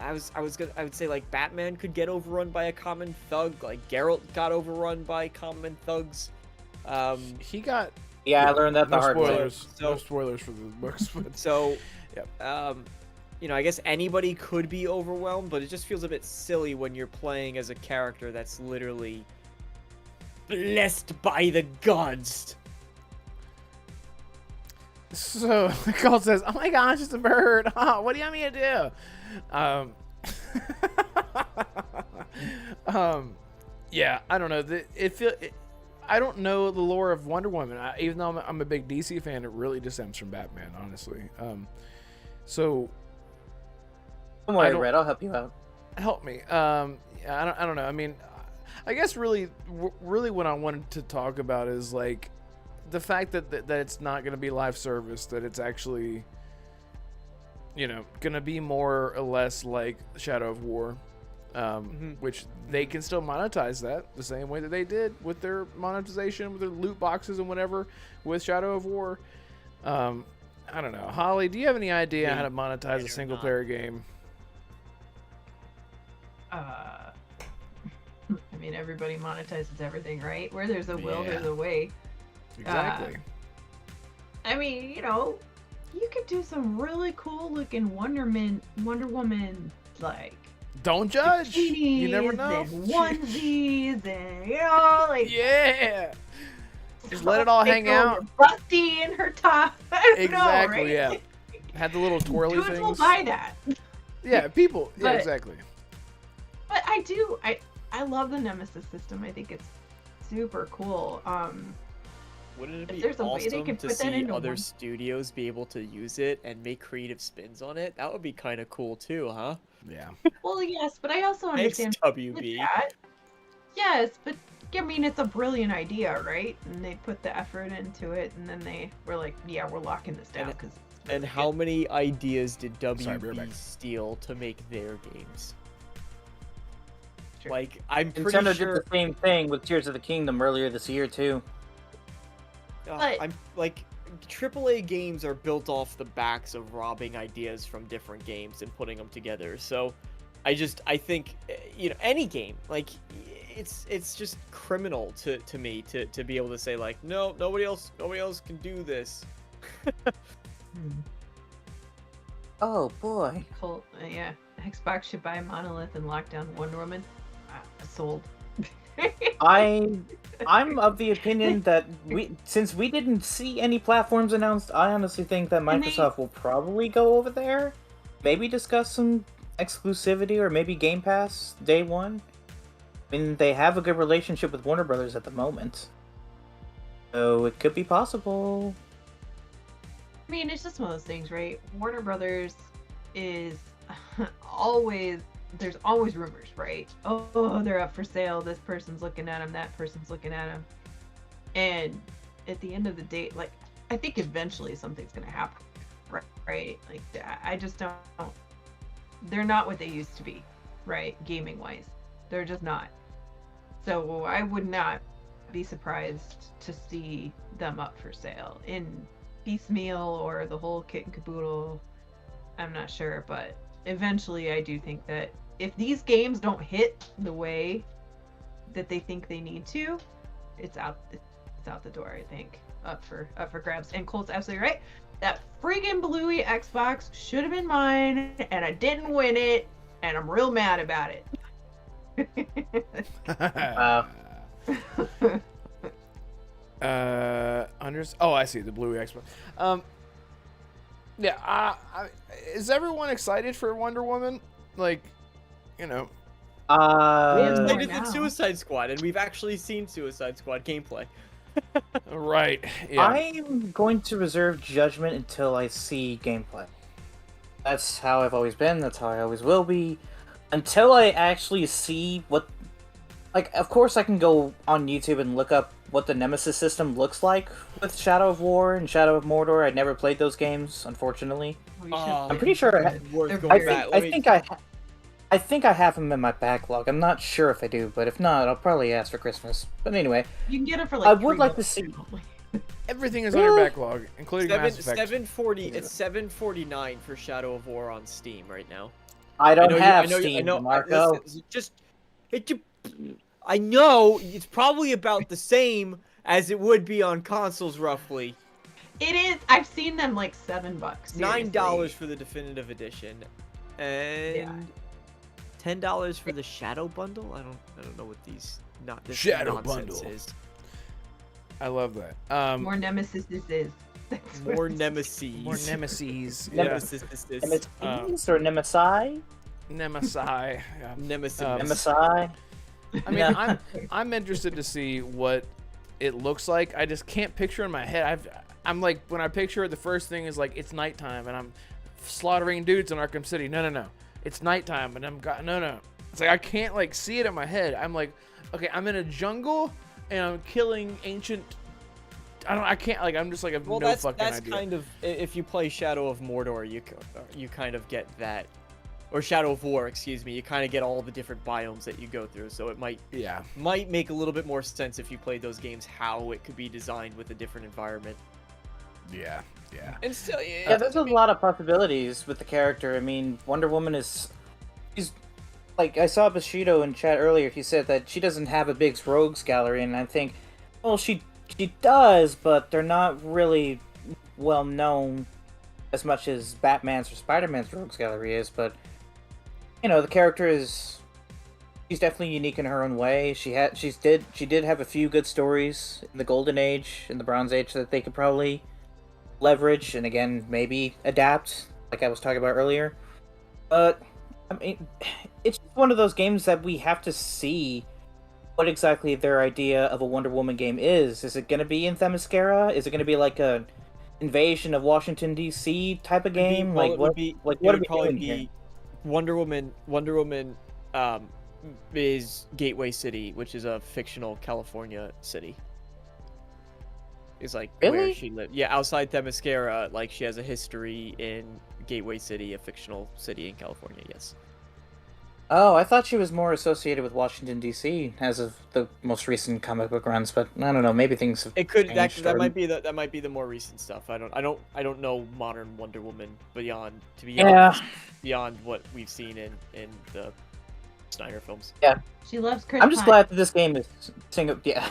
I would say like Batman could get overrun by a common thug, like Geralt got overrun by common thugs. He got. Yeah, I learned that the No hard way. spoilers. No spoilers for the books. But So, Yep. you know, I guess anybody could be overwhelmed, but it just feels a bit silly when you're playing as a character that's literally blessed by the gods. So Cole says, "Oh my gosh, it's a bird! Oh, what do you want me to do?" Yeah, I don't know. I don't know the lore of Wonder Woman. Even though I'm a big DC fan, it really just stems from Batman, honestly. So Don't worry, Red. I'll help you out. help me. I don't know. I mean, I guess really what I wanted to talk about is like the fact that it's not going to be live service, that it's actually, you know, going to be more or less like Shadow of War, which they can still monetize that the same way that they did with their monetization, with their loot boxes and whatever with Shadow of War. I don't know. Holly, do you have any idea how to monetize a single player game? I mean, everybody monetizes everything, right? Where there's a will, Yeah. there's a way. Exactly. I mean, you know, you could do some really cool looking Wonder Woman, like Don't judge. You never bikinis know. and onesies, and you know, like Yeah. Just let it all big hang old out. Rusty in her top. I don't Exactly. know, Yeah. right? Had the little twirly Dudes will things. buy that. Yeah, people. Yeah, But- exactly. But I love the Nemesis system. I think it's super cool. Wouldn't it If be there's a way they awesome could to put that see into other one- studios be able to use it and make creative spins on it? That would be kind of cool too, huh? Yeah. Well, yes, but I also Thanks, understand WB. that. Yes, but I mean, it's a brilliant idea, right? And they put the effort into it, and then they were like, "Yeah, we're locking this down." Because And how many ideas did Sorry, be right WB back. steal to make their games? Sure. Like, I'm pretty Nintendo sure. did the same thing with Tears of the Kingdom earlier this year too. But- I'm like, AAA games are built off the backs of robbing ideas from different games and putting them together. So, I think, you know, any game, like, it's just criminal to me to be able to say like, no, nobody else can do this. Oh boy. Cool. Yeah, Xbox should buy Monolith and lock down Wonder Woman. Sold. I'm of the opinion that since we didn't see any platforms announced, I honestly think that And they- Microsoft will probably go over there, maybe discuss some exclusivity or maybe Game Pass day one. I mean, they have a good relationship with Warner Brothers at the moment, so it could be possible. I mean, it's just one of those things, right? Warner Brothers is always, there's always rumors, right? Oh, they're up for sale. This person's looking at them. That person's looking at them. And at the end of the day, like, I think eventually something's going to happen, right? Like, I just don't, they're not what they used to be, right? Gaming wise. They're just not. So I would not be surprised to see them up for sale in piecemeal or the whole kit and caboodle. I'm not sure, but eventually I do think that if these games don't hit the way that they think they need to, it's out the door, I think. Up for grabs. And Colt's absolutely right. That friggin' bluey Xbox should have been mine, and I didn't win it, and I'm real mad about it. Oh, I see the blue Xbox. Yeah. Is everyone excited for Wonder Woman? Like, you know. We Yeah. excited now. at Suicide Squad, and we've actually seen Suicide Squad gameplay. Right. Yeah. I'm going to reserve judgment until I see gameplay. That's how I've always been, that's how I always will be. Until I actually see what... Like, of course I can go on YouTube and look up what the Nemesis system looks like with Shadow of War and Shadow of Mordor. I'd never played those games, unfortunately. I'm pretty sure I worth They're going very- back. I think I have them in my backlog. I'm not sure if I do, but if not, I'll probably ask for Christmas. But anyway, You can get it for like. I would like to $3 see- probably. Everything is on your Really? backlog, including Mass Effect. 740. It's 749 for Shadow of War on Steam right now. I don't have I know, Steam, I know. Damarco. Listen, I know it's probably about the same as it would be on consoles, roughly. It is. I've seen them like $7. $9 seriously. for the definitive edition, and $10 for the Shadow bundle. I don't know what these this Shadow nonsense bundle. is. I love that. More Nemesis this is. That's what More it is. nemesis. More nemesis. Yeah. Nemesis. Nemesis or Nemesi? Nemesis. Yeah. Nemesis. Nemesi? I mean, I'm interested to see what it looks like. I just can't picture in my head. I'm like, when I picture it, the first thing is like it's nighttime and I'm slaughtering dudes in Arkham City. No. It's nighttime and no. It's like I can't like see it in my head. I'm like, okay, I'm in a jungle and I'm killing ancient. I can't like. I'm just like, I have no fucking that's idea. kind of, if you play Shadow of Mordor, you kind of get that, or Shadow of War, excuse me. You kind of get all the different biomes that you go through. So it might make a little bit more sense if you played those games how it could be designed with a different environment. Yeah. And still, Yeah, there's a lot of possibilities with the character. I mean, Wonder Woman she's like, I saw Bushido in chat earlier. He said that she doesn't have a big rogues gallery, and I think, well, she does, but they're not really well known as much as Batman's or Spider-Man's rogues gallery is. But you know, the character she's definitely unique in her own way. She did have a few good stories in the Golden Age and the Bronze Age that they could probably leverage and again maybe adapt, like I was talking about earlier. But I mean, it's just one of those games that we have to see what exactly their idea of a Wonder Woman game is. Is it going to be in Themyscira? Is it going to be like a invasion of Washington D.C. type of game? What are we doing here? Wonder Woman is Gateway City, which is a fictional California city. Is like where Really? she lived. Yeah, outside Themyscira, like she has a history in Gateway City, a fictional city in California. Yes. Oh, I thought she was more associated with Washington D.C. as of the most recent comic book runs, but I don't know. Maybe things have It could changed that or- might be the more recent stuff. I don't know modern Wonder Woman beyond beyond what we've seen in the Snyder films. She loves Chris I'm just Pine. glad that this game is single. Yeah.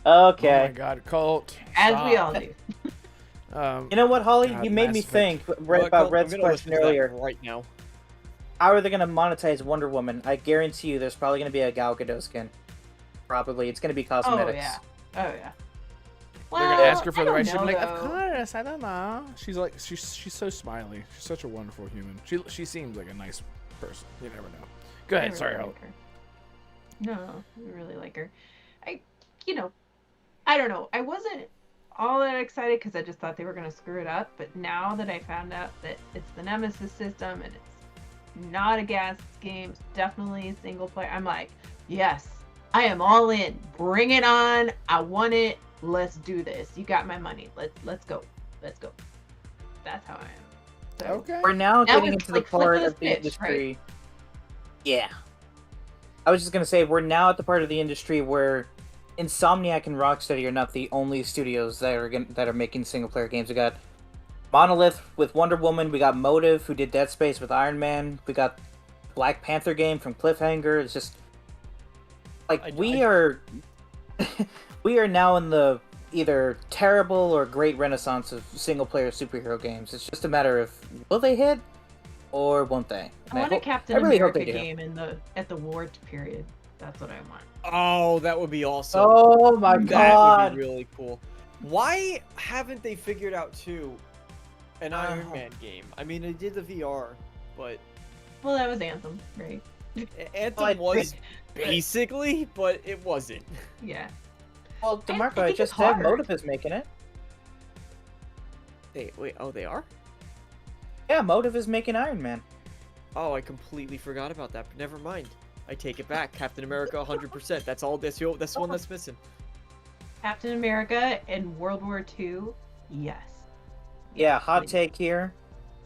Oh Okay. my god, cult. As we Stop. all do. You know what, Holly? God, you made Mass me Effect. think Well, about I'm Red's gonna question listen to that earlier. right now. How are they going to monetize Wonder Woman? I guarantee you there's probably going to be a Gal Gadot skin. Probably. It's going to be Oh cosmetics. yeah. Oh yeah. They're gonna ask her I for the don't right. She'll be like, know, of though. course, I don't know. She's like, she's so smiley. She's such a wonderful human. She seems like a nice person. You never know. Go I ahead. really Sorry, like Hope. her. No, I really like her. I don't know. I wasn't all that excited because I just thought they were gonna screw it up. But now that I found out that it's the Nemesis system and it's not a gas game, it's definitely a single player, I'm like, yes, I am all in. Bring it on. I want it. Let's do this. You got my money. Let's go. Let's go. That's how I am. So, Okay. We're now Now getting it's into the like flip part of the of the switch, industry. right? Yeah. I was just going to say, we're now at the part of the industry where Insomniac and Rocksteady are not the only studios that are making single-player games. We got Monolith with Wonder Woman. We got Motive, who did Dead Space with Iron Man. We got Black Panther game from Cliffhanger. It's just like we are now in the either terrible or great renaissance of single-player superhero games. It's just a matter of will they hit or won't they? I want a Captain I really hope America they do. game at the war period. That's what I want. Oh, that would be awesome. Oh my That god! would be really cool. Why haven't they figured out an Iron Man game? I mean, they did the VR, but Well, that was Anthem, right? Anthem Well, I was basically, but it wasn't. Yeah. Well, I DeMarco, think I it's just said hard. Motive is making it. Wait, oh, they are? Yeah, Motive is making Iron Man. Oh, I completely forgot about that, but never mind. I take it back. Captain America 100%. That's all. That's the one that's missing. Captain America in World War II, yes. Yeah, hot take here.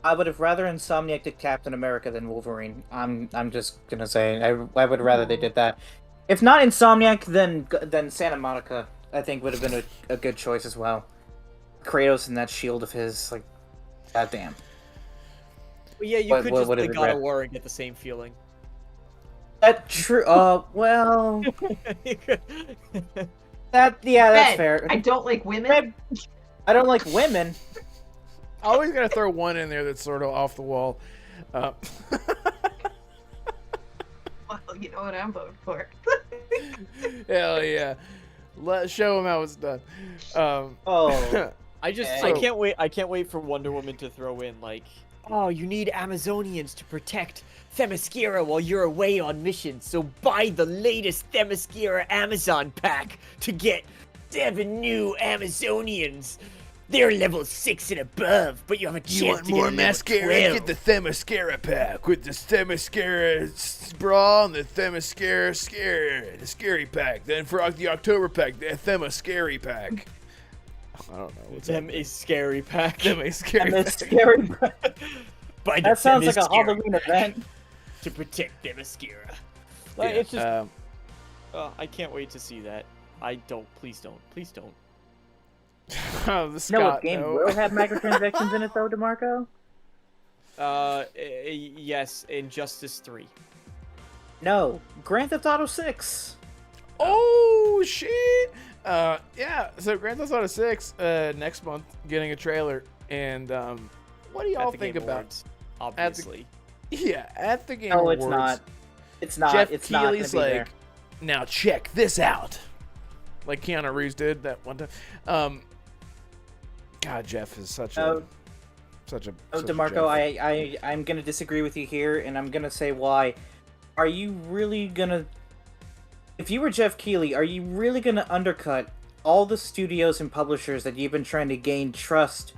I would have rather Insomniac did Captain America than Wolverine. I'm just gonna say I would rather they did that. If not Insomniac, then Santa Monica I think would have been a good choice as well. Kratos and that shield of his, like, goddamn. Well, yeah, you What- could what just would play it God of regret? War and get the same feeling. That true. Well, that's Red, fair. I don't like women. Red, I don't like women. I always gotta throw one in there that's sort of off the wall. Well, you know what I'm voting for. Hell yeah. Let's show them how it's done. Oh. I Okay. I can't wait for Wonder Woman to throw in, like, oh, you need Amazonians to protect Themyscira while you're away on mission, so buy the latest Themyscira Amazon pack to get 7 new Amazonians. They're level 6 and above, but you have a chance You want to more get level mascara? 12. Get the Themyscira pack with the Themyscira bra and the Themyscira the scary pack. Then for the October pack, the Themyscary pack. I don't know what's Them is scary pack. Themyscary And pack. it's scary. Buy the That sounds like a Themyscira Halloween event. to protect Themyscira. Yeah, Like, it's just, I can't wait to see that. Please don't. oh, the You know what Scott, game no. will have microtransactions in it though, DeMarco? Yes, Injustice 3. No, Grand Theft Auto 6. Oh shit! Yeah. So Grand Theft Auto 6 next month getting a trailer, and what do y'all At the think Game about? Awards, obviously. Yeah, at the Game No, Awards. it's not. It's not. Jeff It's not gonna Keighley's be like, there. now check this out, like Keanu Reeves did that one time. God, Jeff is such No. a such a. Oh, such a DeMarco, Jeff. I'm gonna disagree with you here, and I'm gonna say why. Are you really gonna? If you were Jeff Keighley, are you really gonna undercut all the studios and publishers that you've been trying to gain trust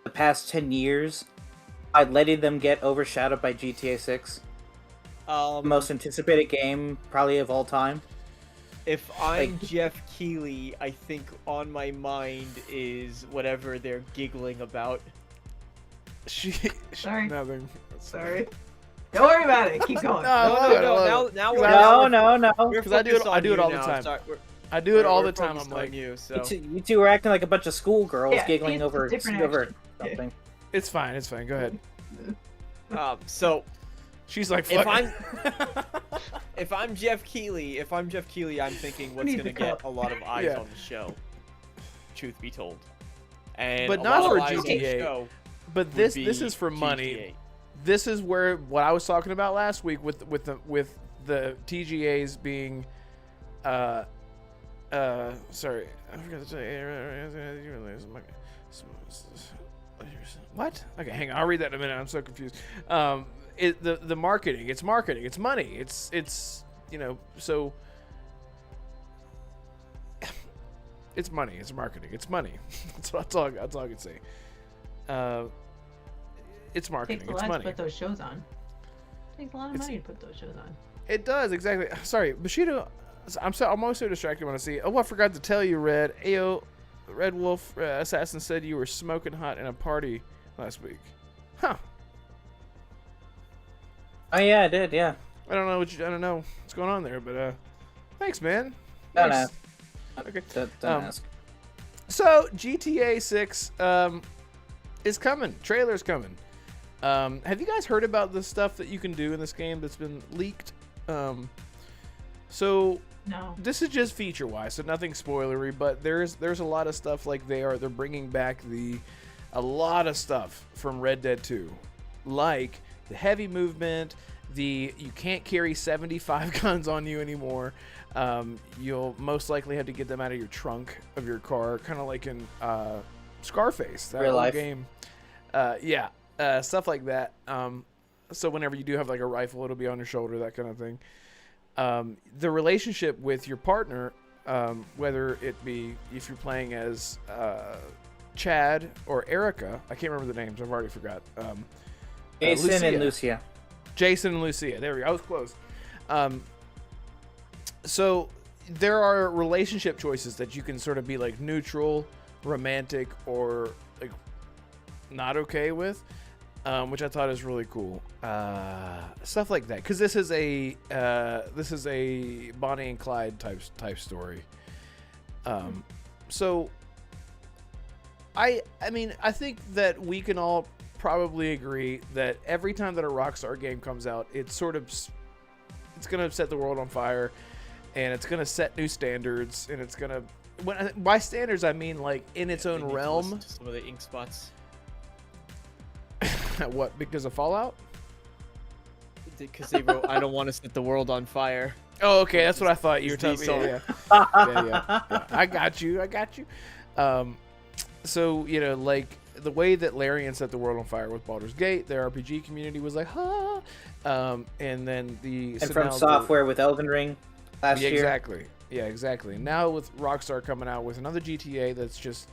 the past 10 years by letting them get overshadowed by GTA 6? The most anticipated game probably of all time. If I'm Jeff Keighley, I think on my mind is whatever they're giggling about. Sorry. Nothing. Sorry. Don't worry about it. Keep going. No, I love it, I love it. Now Because we're I do it- focused I on do it you all the now. time. Sorry, I do it all we're the time. I'm focused on like, you, so. You two are acting like a bunch of schoolgirls Yeah, giggling it's over different something. it's fine. It's fine. Go ahead. So She's like, if fuck. if I'm Jeff Keighley, I'm thinking what's need gonna to get go. a lot of eyes Yeah. on the show. Truth be told. And But a not lot for of eyes on the GTA. show But would this be is for money. GTA. This is where what I was talking about last week with the TGAs being sorry, I forgot to say what? Okay, hang on, I'll read that in a minute. I'm so confused. The marketing, it's money. It's you know, so it's money, it's marketing, it's money. that's all I can say. It's marketing. Takes a It's lot money. to put those shows on. Takes a lot of It's- money to put those shows on. It does, exactly. Sorry, Bushido. I'm always so distracted when I see. Oh, I forgot to tell you, Red. Ayo, Red Wolf Assassin said you were smoking hot in a party last week. Huh? Oh yeah, I did. Yeah. I don't know what's going on there, but thanks, man. Don't Nice. ask. Okay. Don't ask. So GTA 6 is coming. Trailer's coming. Have you guys heard about the stuff that you can do in this game that's been leaked? So No. this is just feature wise, so nothing spoilery, but there's a lot of stuff like they're bringing back a lot of stuff from Red Dead 2, like the heavy movement, you can't carry 75 guns on you anymore. You'll most likely have to get them out of your trunk of your car, kind of like in Scarface, that Real old life. game. Stuff like that. So whenever you do have like a rifle, it'll be on your shoulder, that kind of thing. The relationship with your partner whether it be if you're playing as Chad or Erica. I can't remember the names. I've already forgot. Jason and Lucia. Jason and Lucia. There we go. I was close. So there are relationship choices that you can sort of be like neutral, romantic, or like not okay with, which I thought is really cool. Stuff like that, because this is a Bonnie and Clyde type story. So I mean, I think that we can all probably agree that every time that a Rockstar game comes out, it's gonna set the world on fire, and it's gonna set new standards, and it's gonna, by standards I mean like in its own realm. Some of the ink spots. What? Because of Fallout? Because they wrote, "I don't want to set the world on fire." Oh, okay, that's what I thought you were telling me. Yeah. I got you. So, you know, like the way that Larian set the world on fire with Baldur's Gate, their RPG community was like, "Ha!" And then From Software with Elden Ring last year. Exactly. Yeah, exactly. Now with Rockstar coming out with another GTA, that's just,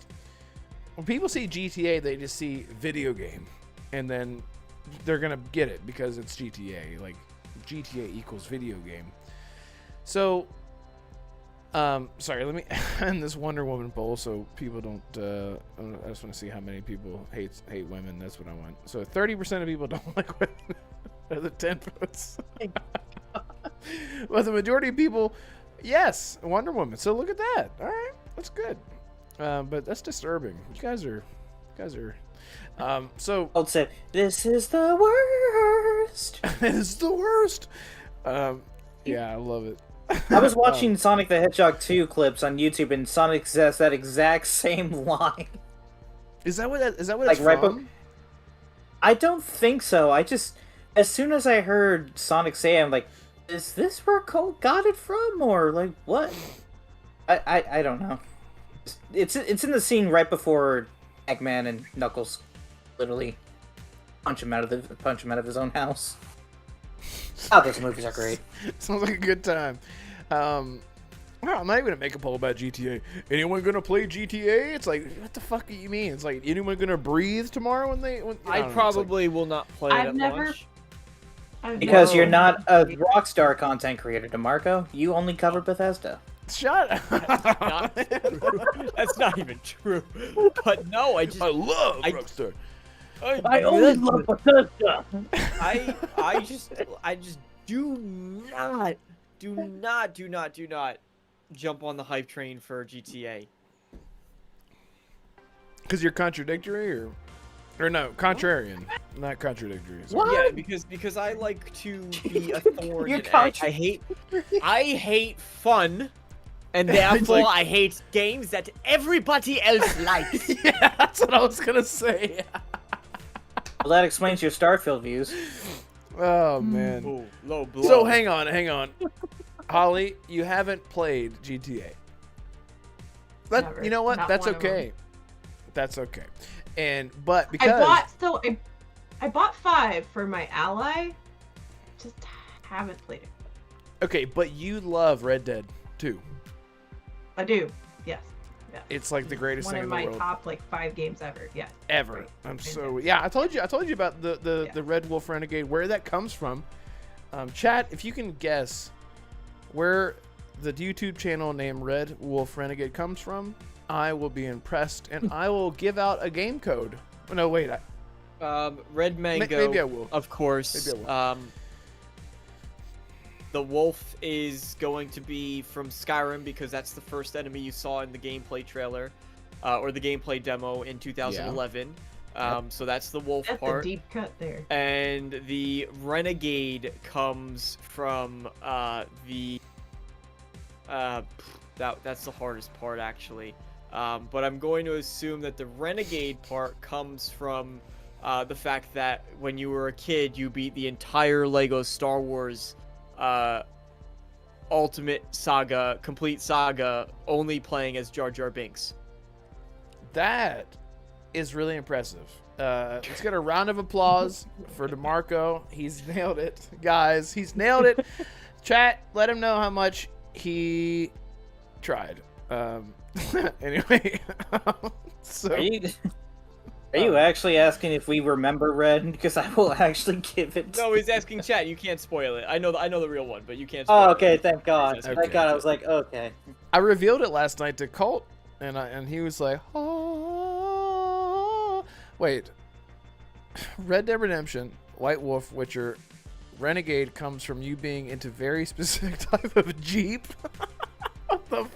when people see GTA, they just see video game, and then they're gonna get it because it's GTA. Like GTA equals video game. So, sorry, let me end this Wonder Woman poll so people don't. I just want to see how many people hate women. That's what I want. So 30% of people don't like women. The 10 votes. Well, the majority of people, yes, Wonder Woman. So look at that. All right, that's good. But that's disturbing. You guys are. So Old said, "This is the worst." it's the worst. Yeah, I love it. I was watching Sonic the Hedgehog 2 clips on YouTube, and Sonic says that exact same line. Is that what it's Like, from? right I don't think so. I just, as soon as I heard Sonic say it, I'm like, is this where Cole got it from, or like what? I don't know. It's in the scene right before Eggman and Knuckles literally punch him out of his own house. Oh, those movies are great. Sounds like a good time. I'm not even gonna make a poll about GTA. Anyone gonna play GTA? It's like, what the fuck do you mean? It's like, anyone gonna breathe tomorrow when I probably will not play it at launch. Because you're not a Rockstar content creator, Damarco. You only cover Bethesda. Shut up. Not true. That's not even true. But no, I love Rockstar. I only love Bethesda. I just do not jump on the hype train for GTA. Because you're contradictory, or no, contrarian, not contradictory. What? Yeah, because I like to be a thorn. You're I hate fun, and therefore I hate games that everybody else likes. Yeah, that's what I was gonna say. Well, that explains your Starfield views. Oh man. Ooh, low blow. So hang on. Holly, you haven't played GTA. Never. You know what? Not That's one of them. okay. That's okay. But because I bought 5 for my ally. Just haven't played it. Okay, but you love Red Dead 2. I do. Yes. It's like the greatest One thing of in the my world. top 5 games ever. Yeah. Ever. I told you about the Red Wolf Renegade, where that comes from. Chat, if you can guess where the YouTube channel named Red Wolf Renegade comes from, I will be impressed, and I will give out a game code. Oh, no, wait. Red Mango. Maybe I will. Of course. Maybe I will. The wolf is going to be from Skyrim because that's the first enemy you saw in the gameplay trailer, or the gameplay demo in 2011. So that's the wolf That's part. a deep cut there. And the Renegade comes from that's the hardest part actually. But I'm going to assume that the Renegade part comes from the fact that when you were a kid, you beat the entire Lego Star Wars Ultimate Saga, complete saga, only playing as Jar Jar Binks. That is really impressive. Let's get a round of applause for Damarco. He's nailed it, guys. He's nailed it. Chat, let him know how much he tried. Anyway, so Are you actually asking if we remember Red? Because I will actually give it. No, he's asking chat. You can't spoil it. I know the real one, but you can't. Spoil Oh, okay. it. Thank God. Okay. Thank God. I was like, okay. I revealed it last night to Colt, and he was like, oh. Wait. Red Dead Redemption, White Wolf, Witcher, Renegade comes from you being into very specific type of Jeep. What the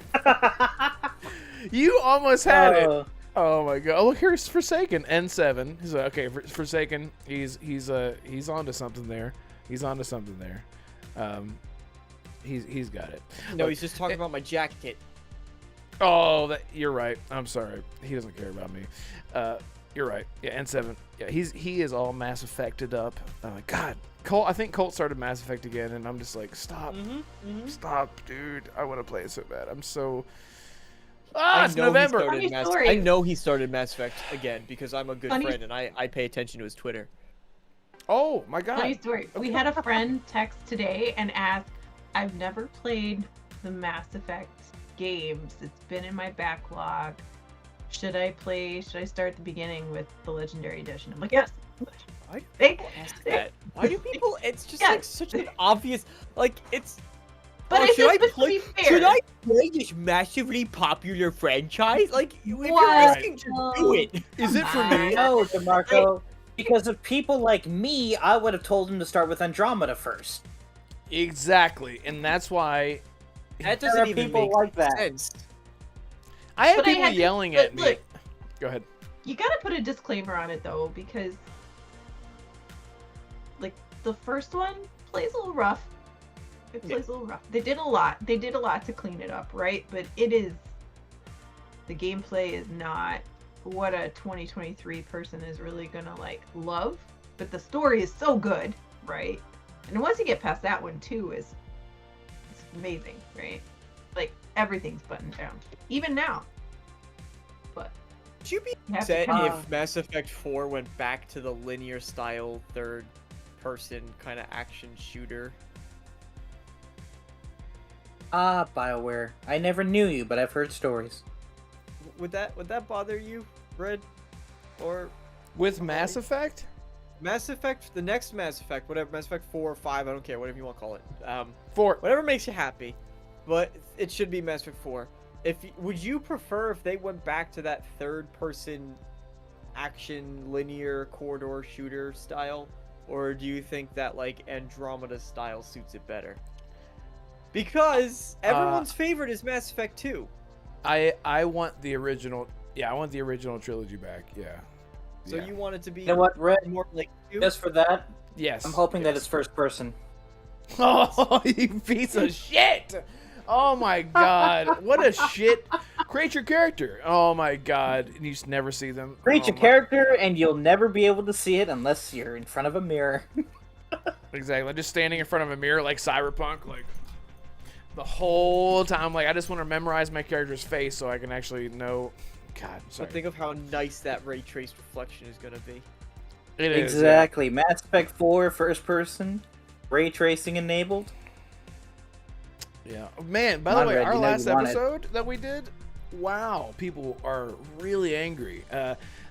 You almost had it. Oh my god! Oh, look, here's Forsaken N7. He's like, okay, Forsaken. He's onto something there. He's onto something there. He's got it. No, he's just talking about my jacket. Oh, you're right. I'm sorry. He doesn't care about me. You're right. Yeah, N7. Yeah, he is all Mass Effected up. God, Colt. I think Colt started Mass Effect again, and I'm just like, stop, stop, dude. I want to play it so bad. I'm so. It's November. I know he started Mass Effect again because I'm a good friend and I pay attention to his Twitter. Oh my god. Funny story. We had a friend text today and ask, I've never played the Mass Effect games. It's been in my backlog. Should I start at the beginning with the Legendary Edition? I'm like, yes. Why do people ask that? Why do people? It's just like such an obvious, like it's. But should I play this massively popular franchise? Like, if you're What? asking to do it. Is it for me? No, Damarco. Because of people like me, I would have told him to start with Andromeda first. Exactly, and that's why. That There doesn't are even people make like that. sense. I had But people had to- yelling but at me. look, Go ahead. You gotta put a disclaimer on it though, because like the first one plays a little rough. It plays a little rough. They did a lot. They did a lot to clean it up, right? But the gameplay is not what a 2023 person is really gonna like love. But the story is so good, right? And once you get past that one too, it's amazing, right? Like everything's buttoned down, even now. But Would you be you have to upset kinda- if Mass Effect 4 went back to the linear style third-person kind of action shooter? BioWare. I never knew you, but I've heard stories. Would that bother you, Red? Or With Mass Effect? Mass Effect, the next Mass Effect, whatever, Mass Effect 4 or 5, I don't care, whatever you want to call it. 4. Whatever makes you happy, but it should be Mass Effect 4. Would you prefer if they went back to that third-person action linear corridor shooter style, or do you think that like Andromeda style suits it better? Because everyone's favorite is Mass Effect 2. I want the original. Yeah, I want the original trilogy back. Yeah. So Yeah. you want it to be You know what, Red? more like 2? Just for that, Yes. I'm hoping that yes. it's first person. Oh, you piece of shit! Oh my god, what a shit! Create your character. Oh my god, and you just never see them. Create Oh your my- character, and you'll never be able to see it unless you're in front of a mirror. Exactly, just standing in front of a mirror like Cyberpunk, like the whole time. Like I just want to memorize my character's face so I can actually know. God, sorry. But think of how nice that ray traced reflection is gonna be. It is, yeah. Exactly. Mass Effect 4, first person, ray tracing enabled. Yeah. Man, by Come the on, way, Red, our you know last you want it. episode that we did, wow, people are really angry.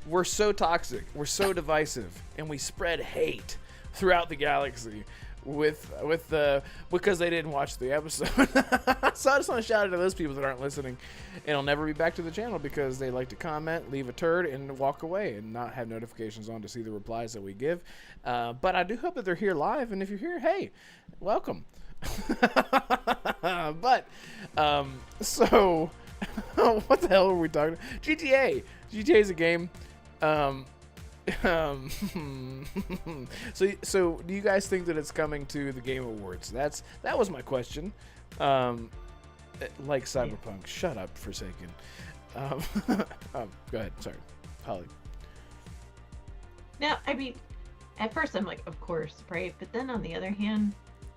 We're so toxic, we're so divisive, and we spread hate throughout the galaxy because they didn't watch the episode. So I just want to shout out to those people that aren't listening. It'll never be back to the channel because they like to comment, leave a turd, and walk away and not have notifications on to see the replies that we give. But I do hope that they're here live, and if you're here, hey, welcome. But so what the hell are we talking about? GTA is a game. So do you guys think that it's coming to the Game Awards? That was my question. Like Cyberpunk. Shut up, Forsaken. Go ahead. Sorry, Holly. Now, I mean, at first I'm like, of course, right? But then on the other hand,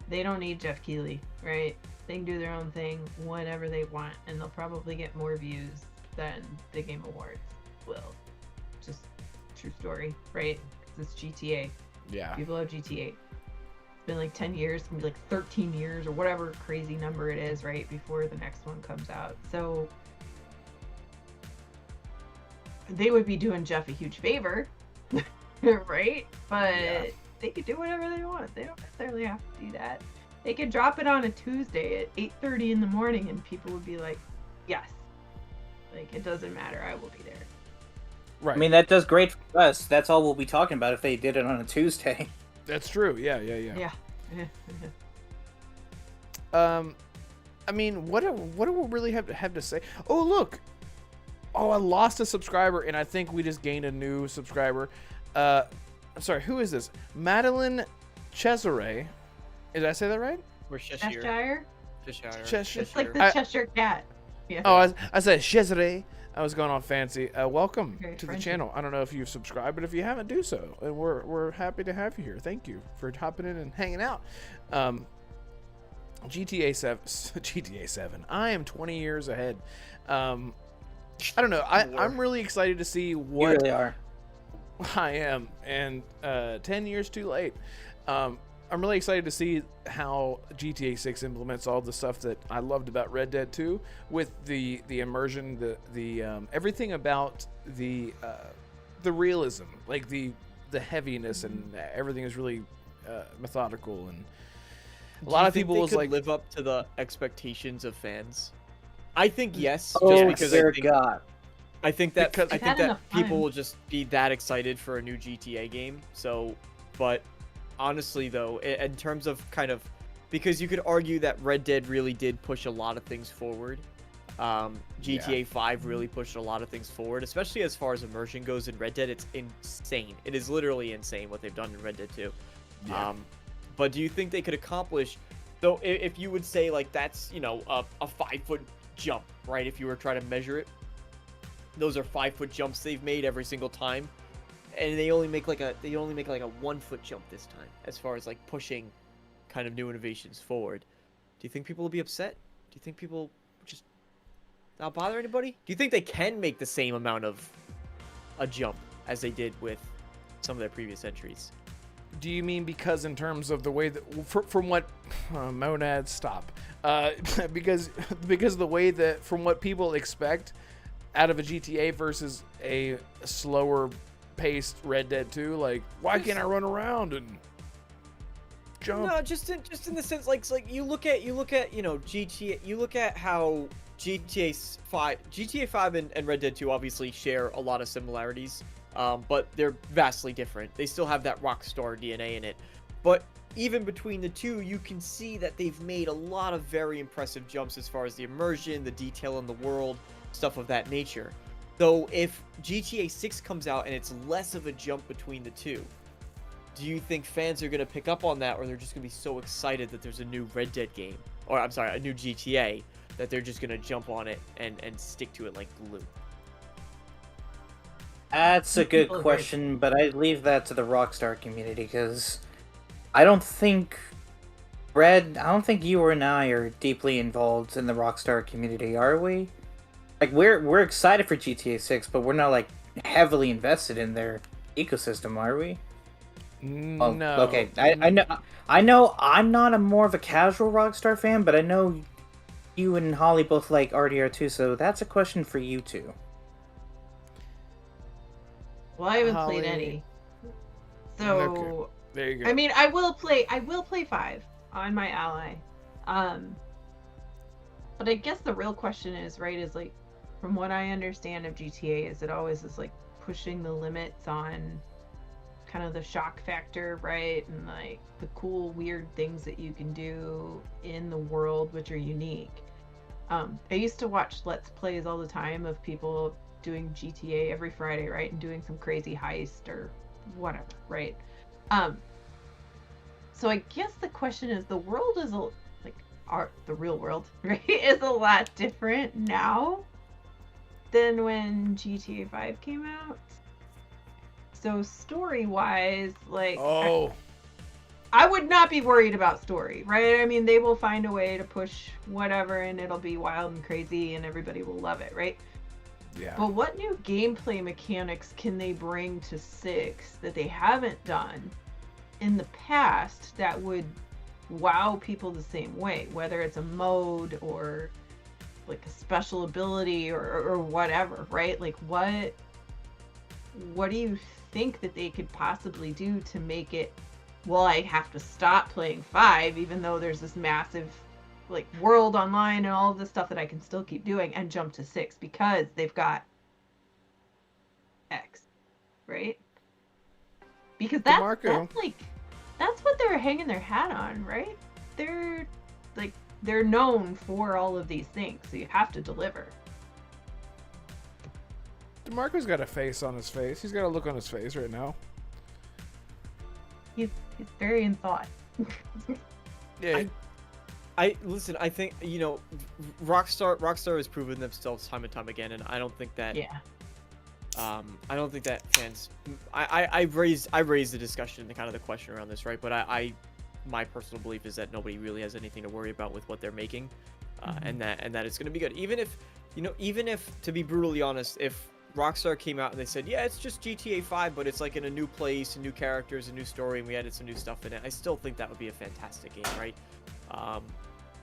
they don't need Jeff Keighley, right? They can do their own thing whenever they want, and they'll probably get more views than the Game Awards will. Just true story, right? 'Cause it's GTA. Yeah. People love GTA. been like 10 years, it's gonna be like 13 years or whatever crazy number it is, right, before the next one comes out. So they would be doing Jeff a huge favor, right? But they could do whatever they want. They don't necessarily have to do that. They could drop it on a Tuesday at 8:30 in the morning and people would be like, yes. Like, it doesn't matter, I will be there. Right. I mean, that does great for us. That's all we'll be talking about if they did it on a Tuesday. That's true. Yeah. Yeah. I mean, what do we really have to say? Oh, look. Oh, I lost a subscriber, and I think we just gained a new subscriber. I'm sorry, who is this? Madeline Cesare. Did I say that right? Or Cheshire. Cheshire? Cheshire. It's like the Cheshire Cat. Yeah. Oh, I said Cesare. I was going on fancy. Welcome Very to Frenchy. the channel. I don't know if you've subscribed, but if you haven't, do so. And we're happy to have you here. Thank you for hopping in and hanging out. GTA 7. I am 20 years ahead. I don't know. I'm really excited to see You what really are. I am, and 10 years too late. I'm really excited to see how GTA 6 implements all the stuff that I loved about Red Dead 2 with the immersion, the everything about the realism, like the heaviness, and everything is really methodical. And a lot of people was like, live up to the expectations of fans. I think yes, Oh, just because dear I think God. I think that Because- I I've think had that enough people fun. will just be that excited for a new GTA game. So, but honestly though, in terms of kind of, because you could argue that Red Dead really did push a lot of things forward. GTA 5 really pushed a lot of things forward, especially as far as immersion goes in Red Dead. It's insane. It is literally insane what they've done in Red Dead 2. Yeah. But do you think they could accomplish? So if you would say like that's a 5-foot jump, right? If you were trying to measure it, those are 5-foot jumps they've made every single time, and they only make like a 1-foot jump this time as far as like pushing kind of new innovations forward. Do you think people will be upset? Do you think people just not bother anybody? Do you think they can make the same amount of a jump as they did with some of their previous entries? do you mean because in terms of the way that from what monads stop because the way that from what people expect out of a GTA versus a slower paced Red Dead 2, like why can't I run around and jump? No, just in the sense like you look at GTA, you look at how GTA 5 and Red Dead 2 obviously share a lot of similarities, but they're vastly different. They still have that Rockstar DNA in it, but even between the two, you can see that they've made a lot of very impressive jumps as far as the immersion, the detail in the world, stuff of that nature. So if GTA 6 comes out and it's less of a jump between the two, do you think fans are going to pick up on that, or they're just going to be so excited that there's a new Red Dead game, or I'm sorry, a new GTA, that they're just going to jump on it and stick to it like glue? That's a good question, but I leave that to the Rockstar community, because I don't think you and I are deeply involved in the Rockstar community, are we? Like, we're excited for GTA 6, but we're not, like, heavily invested in their ecosystem, are we? Oh, No. okay. I know I'm not a more of a casual Rockstar fan, but I know you and Holly both like RDR2, so that's a question for you two. Well, I haven't Holly. played any. So Okay. There you go. I mean, I will play 5 on my Ally. But I guess the real question is, right, is like, from what I understand of GTA, is it always is like pushing the limits on kind of the shock factor, right? And like the cool, weird things that you can do in the world, which are unique. I used to watch Let's Plays all the time of people doing GTA every Friday, right? And doing some crazy heist or whatever, right? So I guess the question is, the world is the real world, right, is a lot different now than when GTA 5 came out. So story-wise, like, I would not be worried about story, right? I mean, they will find a way to push whatever, and it'll be wild and crazy, and everybody will love it, right? Yeah. But what new gameplay mechanics can they bring to 6 that they haven't done in the past that would wow people the same way, whether it's a mode or like a special ability or whatever, right? Like what do you think that they could possibly do to make it, well, I have to stop playing 5 even though there's this massive like world online and all of this stuff that I can still keep doing, and jump to 6 because they've got X, right? Because that's like that's what they're hanging their hat on, right? They're known for all of these things, so you have to deliver. DeMarco's got a face on his face. He's got a look on his face right now. He's very in thought. Yeah. I listen. I think Rockstar has proven themselves time and time again, and I don't think that. Yeah. I don't think that fans. I raised the discussion and the kind of the question around this, right? But my personal belief is that nobody really has anything to worry about with what they're making, and that it's going to be good. Even if, to be brutally honest, if Rockstar came out and they said, yeah, it's just GTA 5, but it's like in a new place, and new characters, a new story, and we added some new stuff in it, I still think that would be a fantastic game, right?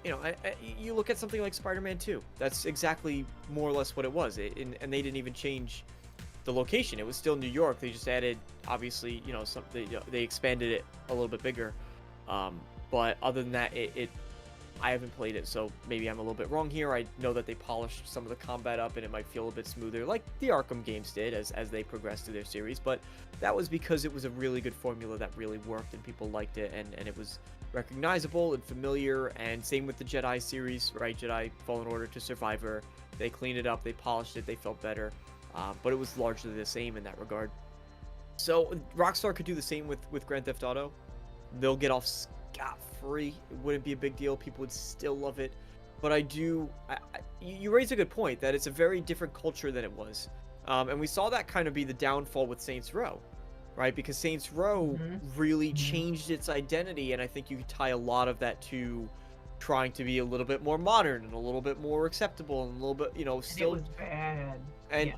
You look at something like Spider-Man 2. That's exactly more or less what it was. And they didn't even change the location. It was still New York. They just added, obviously, they expanded it a little bit bigger. But other than that, I haven't played it, so maybe I'm a little bit wrong here. I know that they polished some of the combat up, and it might feel a bit smoother, like the Arkham games did as they progressed through their series. But that was because it was a really good formula that really worked, and people liked it, and it was recognizable and familiar. And same with the Jedi series, right? Jedi Fallen Order to Survivor. They cleaned it up, they polished it, they felt better. But it was largely the same in that regard. So Rockstar could do the same with Grand Theft Auto. They'll get off scot-free. It wouldn't be a big deal. People would still love it. But you raise a good point that it's a very different culture than it was. And we saw that kind of be the downfall with Saints Row, right? Because Saints Row really changed its identity, and I think you could tie a lot of that to trying to be a little bit more modern and a little bit more acceptable and a little bit, still. And it was bad. And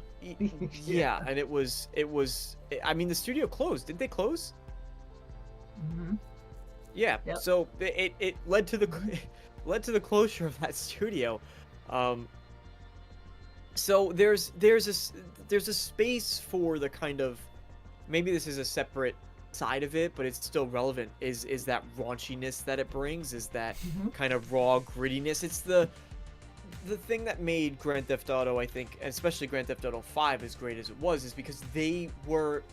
yeah, and it was. I mean, the studio closed. Did they close? Mm-hmm. Yeah. Yep. So it led to the closure of that studio. So there's a space for the kind of, maybe this is a separate side of it, but it's still relevant, is that raunchiness that it brings, is that kind of raw grittiness. It's the thing that made Grand Theft Auto, I think, and especially Grand Theft Auto 5 as great as it was, is because they were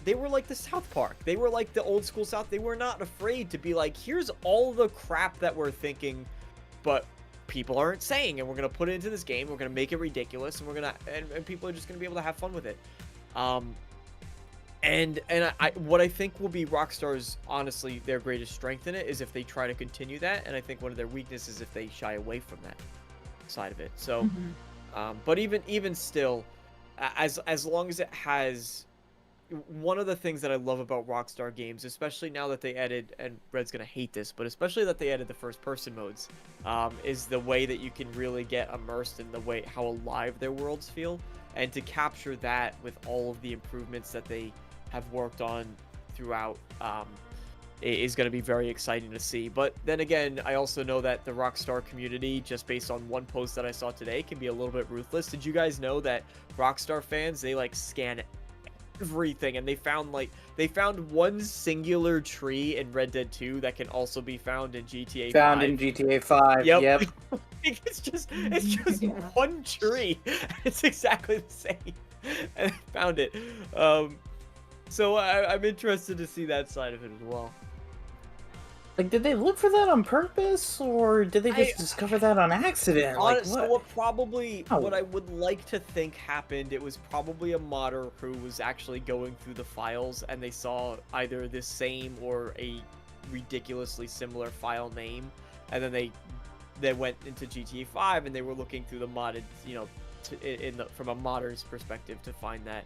like the South Park. They were like the old school South. They were not afraid to be like, here's all the crap that we're thinking, but people aren't saying, and we're gonna put it into this game. We're gonna make it ridiculous, and and people are just gonna be able to have fun with it. And what I think will be Rockstar's, honestly, their greatest strength in it is if they try to continue that, and I think one of their weaknesses is if they shy away from that side of it. So, but even still, as long as it has, one of the things that I love about Rockstar games, especially now that they added, and Red's gonna hate this, but especially that they added the first-person modes, is the way that you can really get immersed in the way how alive their worlds feel, and to capture that with all of the improvements that they have worked on throughout, is going to be very exciting to see. But then again, I also know that the Rockstar community, just based on one post that I saw today, can be a little bit ruthless. Did you guys know that Rockstar fans, they like scan everything, and they found one singular tree in Red Dead 2 that can also be found in GTA 5. Found in GTA 5. Yep. it's just one tree. It's exactly the same. And I found it. So I'm interested to see that side of it as well. Like, did they look for that on purpose, or did they just discover that on accident? Honestly, like, what I would like to think happened, it was probably a modder who was actually going through the files, and they saw either this same or a ridiculously similar file name, and then they went into GTA 5 and they were looking through the modded, from a modder's perspective to find that.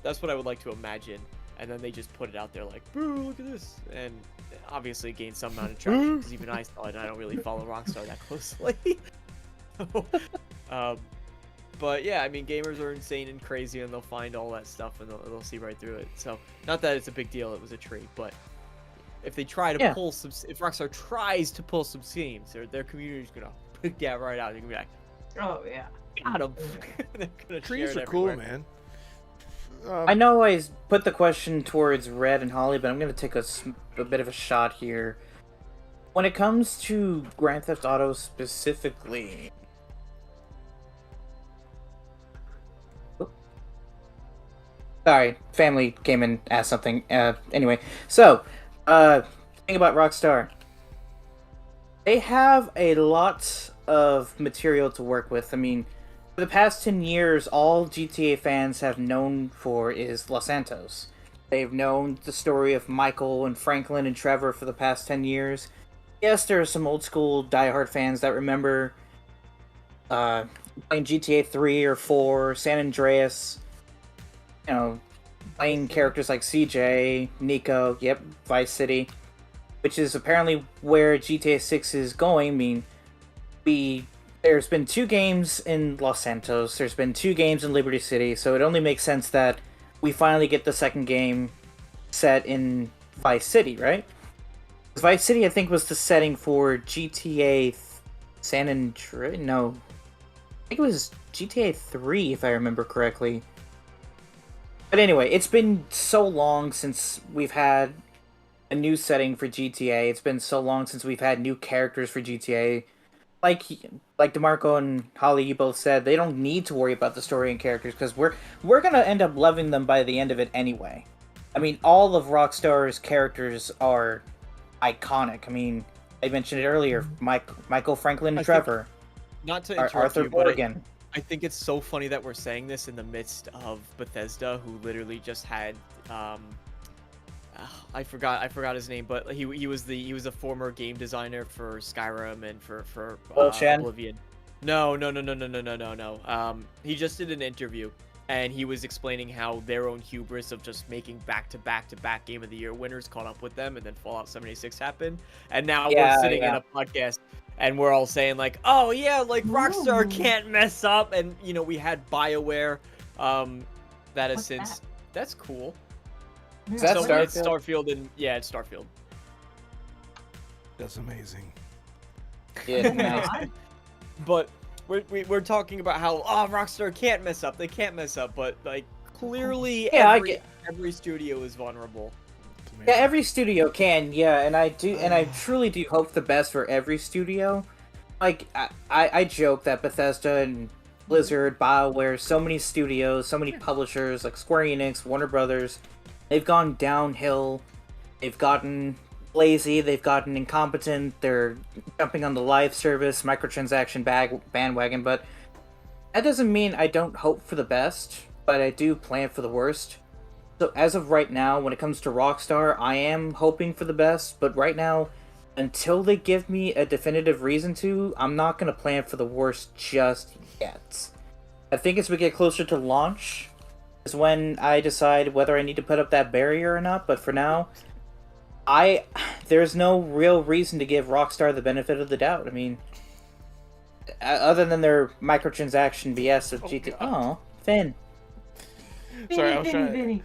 That's what I would like to imagine, and then they just put it out there like, boo, look at this, and obviously it gained some amount of traction, because even I saw it, and I don't really follow Rockstar that closely. But yeah, I mean, gamers are insane and crazy, and they'll find all that stuff, and they'll see right through it. So, not that it's a big deal, it was a tree, but If they try to Yeah. pull some, if Rockstar tries to pull some seams, their community's gonna pick that right out. They're gonna be like, Oh yeah. got him. They're gonna Trees share are it cool, everywhere. man. I know I put the question towards Red and Holly, but I'm going to take a bit of a shot here. When it comes to Grand Theft Auto specifically... Sorry, family came and asked something. Anyway, so, thing about Rockstar. They have a lot of material to work with. I mean, for the past 10 years, all GTA fans have known for is Los Santos. They've known the story of Michael and Franklin and Trevor for the past 10 years. Yes, there are some old school diehard fans that remember playing GTA 3 or 4, San Andreas, you know, playing characters like CJ, Nico, yep, Vice City, which is apparently where GTA 6 is going. I mean, there's been 2 games in Los Santos, there's been 2 games in Liberty City, so it only makes sense that we finally get the second game set in Vice City, right? Vice City, I think, was the setting for GTA San Andreas. No, I think it was GTA 3, if I remember correctly. But anyway, it's been so long since we've had a new setting for GTA. It's been so long since we've had new characters for GTA. Like Damarco and Holly, you both said, they don't need to worry about the story and characters because we're gonna end up loving them by the end of it anyway. I mean, all of Rockstar's characters are iconic. I mean, I mentioned it earlier. Michael, Franklin, and Trevor. Not to interrupt Arthur you, but Morgan. I think it's so funny that we're saying this in the midst of Bethesda, who literally just had I forgot his name, but he was a former game designer for Skyrim and for Oblivion. No. He just did an interview and he was explaining how their own hubris of just making back-to-back Game of the Year winners caught up with them, and then Fallout 76 happened, and now we're sitting in a podcast and we're all saying like, oh yeah, like Rockstar can't mess up, and you know, we had BioWare, that has since that's cool. Is that So it's Starfield, and yeah, it's Starfield. That's amazing. Yeah, nice. But we're talking about how Rockstar can't mess up. They can't mess up, but like clearly every studio is vulnerable. Yeah, every studio can. Yeah, and I truly do hope the best for every studio. Like I joke that Bethesda and Blizzard, BioWare, so many studios, so many publishers like Square Enix, Warner Brothers, they've gone downhill. They've gotten lazy, they've gotten incompetent, they're jumping on the live service, microtransaction bandwagon, but that doesn't mean I don't hope for the best, but I do plan for the worst. So as of right now, when it comes to Rockstar, I am hoping for the best, but right now, until they give me a definitive reason to, I'm not going to plan for the worst just yet. I think as we get closer to launch is when I decide whether I need to put up that barrier or not, but for now, there's no real reason to give Rockstar the benefit of the doubt. I mean, other than their microtransaction BS of GTA. Oh, Finn. Sorry, I was trying. Vinny.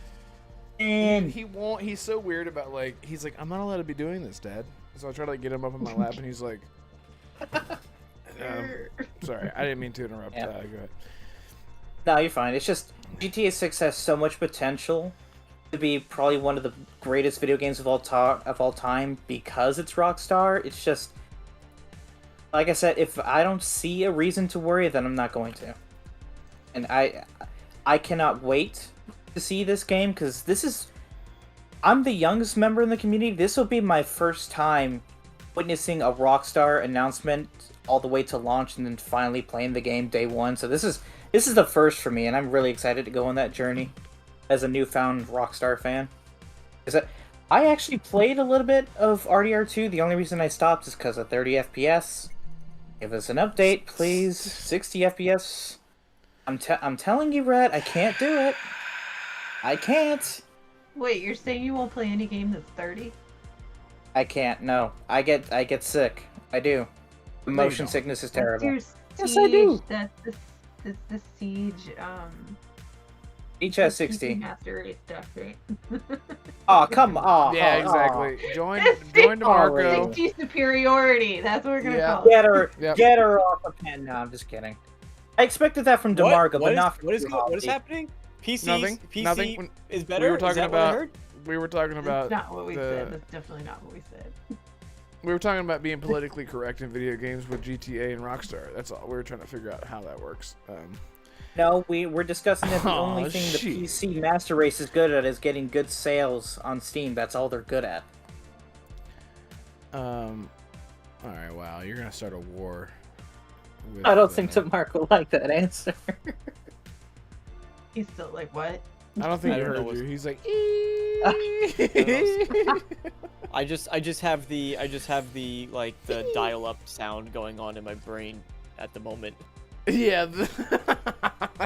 Finn. He won't. He's so weird about like. He's like, I'm not allowed to be doing this, Dad. So I try to like, get him up in my lap, and he's like, sorry, I didn't mean to interrupt. Yeah. Go ahead. No, you're fine. It's just GTA 6 has so much potential to be probably one of the greatest video games of all time because it's Rockstar. It's just, like I said, if I don't see a reason to worry, then I'm not going to. And I cannot wait to see this game because I'm the youngest member in the community. This will be my first time witnessing a Rockstar announcement all the way to launch and then finally playing the game day one. So this is the first for me, and I'm really excited to go on that journey as a newfound Rockstar fan. I actually played a little bit of RDR2. The only reason I stopped is because of 30 FPS. Give us an update, please. 60 FPS. I'm telling you, Red, I can't do it. I can't. Wait, you're saying you won't play any game that's 30? I can't. No, I get sick. I do. Motion sickness is terrible. That's your Yes, I do. That's the Siege Each The has PC 60. Master Race stuff, right? Oh, come on. Yeah, Oh, exactly. Join It's Damarco. 60 superiority. That's what we're gonna Yeah. call it. Yep. Get her off the pen. No, I'm just kidding. I expected that from Damarco, but not from what is you, what is Hobby. happening? PC Nothing. When is better. we were talking is that what I about heard? we were talking about That's not what we the- said. That's definitely not what we said. we were talking about being politically correct in video games with GTA and Rockstar. That's all. We were trying to figure out how that works. No, we're discussing that the Aw, only thing the shit. PC Master Race is good at is getting good sales on Steam. That's all they're good at. All right. Wow, you're gonna start a war. With, I don't think Damarco liked that answer. He's still like, what? I don't think I he don't know heard what's- you. He's like. I just have the like the dial-up sound going on in my brain at the moment. Yeah.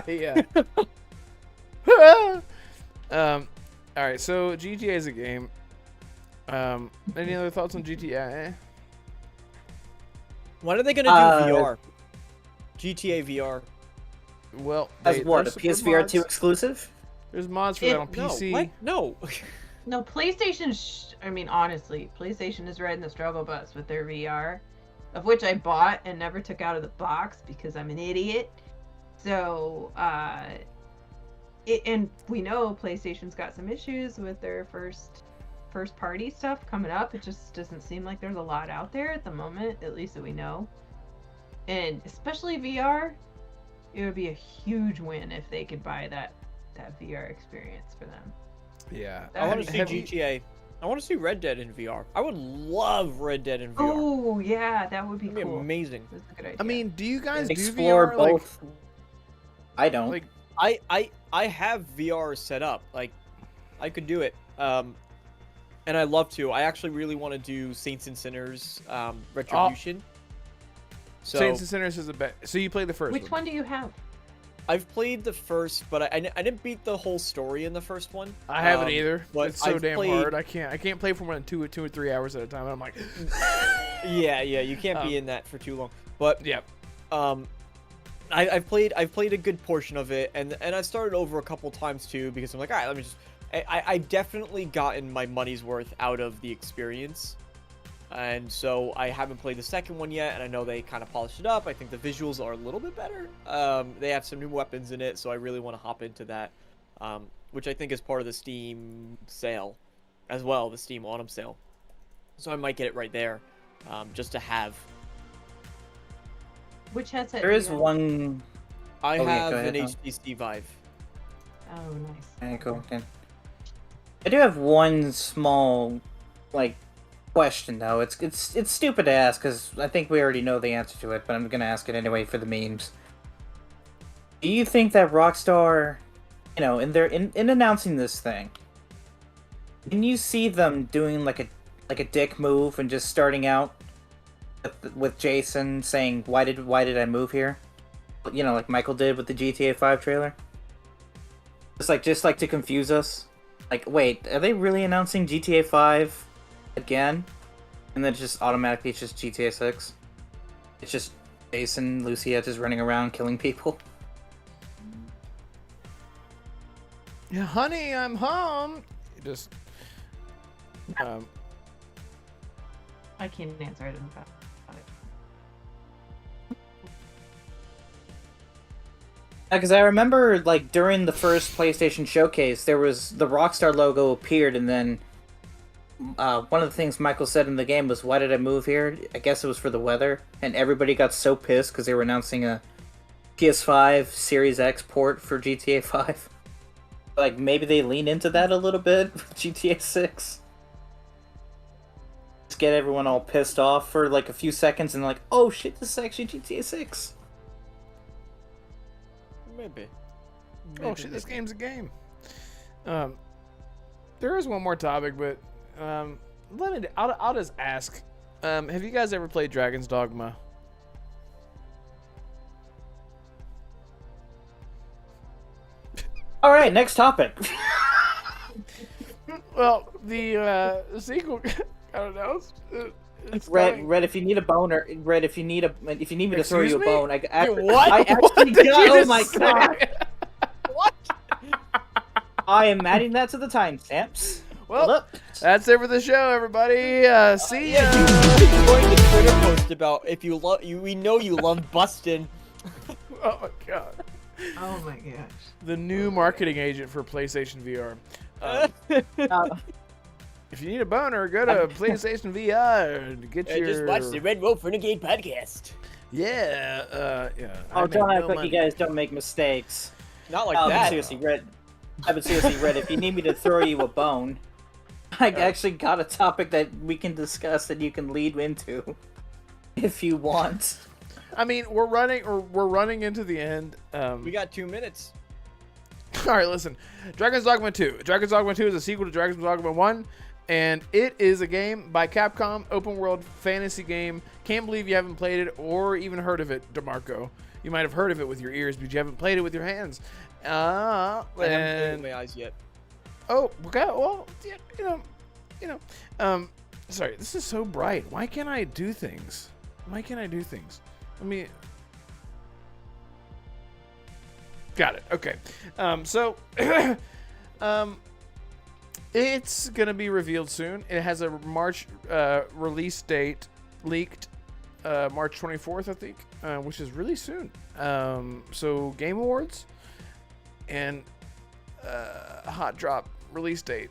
Yeah. All right. So GTA is a game. Any other thoughts on GTA? When are they gonna do VR? GTA VR. Well, As what, a there's PSVR 2 mods. exclusive? There's mods for that on PC. No, what? No. No, PlayStation. I mean, honestly, PlayStation is riding the struggle bus with their VR, of which I bought and never took out of the box because I'm an idiot. So, and we know PlayStation's got some issues with their first party stuff coming up. It just doesn't seem like there's a lot out there at the moment, at least that we know. And especially VR, it would be a huge win if they could buy that VR experience for them. Yeah. I want to see Have you- GTA. I want to see Red Dead in VR. I would love Red Dead in VR. Oh yeah, that would be That'd be cool. amazing. That's a good idea. I mean, do you guys Explore do VR? both. I don't. Like, I have VR set up. Like, I could do it. And I love to. I actually really want to do Saints and Sinners Retribution. So Saints and Sinners is a bet. So you played the first which one do you have? I've played the first, but I didn't beat the whole story in the first one. I haven't either. but It's so I've damn played- hard. I can't play for more than two or 3 hours at a time. And I'm like, Yeah, you can't be in that for too long. But yep. I've played a good portion of it, and I started over a couple times too because I'm like, all right, let me just. I definitely gotten my money's worth out of the experience, and so I haven't played the second one yet, and I know they kind of polished it up. I think the visuals are a little bit better. They have some new weapons in it, so I really want to hop into that, which I think is part of the Steam sale, as well, the Steam Autumn sale. So I might get it right there, just to have. Which headset? There do is you have? one. I Oh, yeah, have go an ahead, Tom. HTC Vive. Oh, nice. Okay, cool. Okay. I do have one small, like, question though. It's stupid to ask because I think we already know the answer to it, but I'm gonna ask it anyway for the memes. Do you think that Rockstar, in announcing this thing, can you see them doing like a dick move and just starting out with Jason saying, "Why did I move here?" Like Michael did with the GTA 5 trailer. Just like to confuse us. Like, wait, are they really announcing GTA 5 again? And then just automatically it's just GTA 6? It's just Jason, Lucia just running around killing people. Yeah, honey, I'm home. Just. I can't answer it about it. Because I remember, like, during the first PlayStation showcase, there was the Rockstar logo appeared, and then one of the things Michael said in the game was, "Why did I move here?" I guess it was for the weather, and everybody got so pissed because they were announcing a PS5 Series X port for GTA 5. Like, maybe they lean into that a little bit with GTA 6. Just get everyone all pissed off for, like, a few seconds, and like, oh shit, this is actually GTA 6. Maybe. Oh shit, this game's a game. There is one more topic, but I'll just ask. Have you guys ever played Dragon's Dogma? All right, next topic. Well, the sequel got announced. It's Red, coming. Red, if you need a boner, Red, if you need me to throw Excuse you a me? bone, I actually, what? I actually Did you got. Oh just my say? god! What? I am adding that to the timestamps. Well, Look. that's it for the show, everybody. See ya. You enjoying the Twitter post about if you love you, we know you love bustin'. Oh my god. Oh my gosh. The new marketing agent for PlayStation VR. If you need a boner, go to PlayStation VR and get your. Just watch the Red Wolf Renegade podcast. Yeah. Oh, don't act like you guys don't make mistakes. Not like But that. seriously, Red. But seriously, Red, if you need me to throw you a bone, I actually got a topic that we can discuss that you can lead into, if you want. I mean, we're running into the end. We got 2 minutes. All right, listen. Dragon's Dogma 2. Dragon's Dogma 2 is a sequel to Dragon's Dogma 1, and it is a game by Capcom, open world fantasy game. Can't believe you haven't played it or even heard of it, Damarco. You might have heard of it with your ears, but you haven't played it with your hands. I haven't played it And with my eyes yet. oh, okay. Well, yeah, sorry. This is so bright. Why can't I do things? Let me. Got it. Okay. So, it's gonna be revealed soon. It has a March release date leaked, March 24th, I think, which is really soon. So Game Awards and hot drop release date,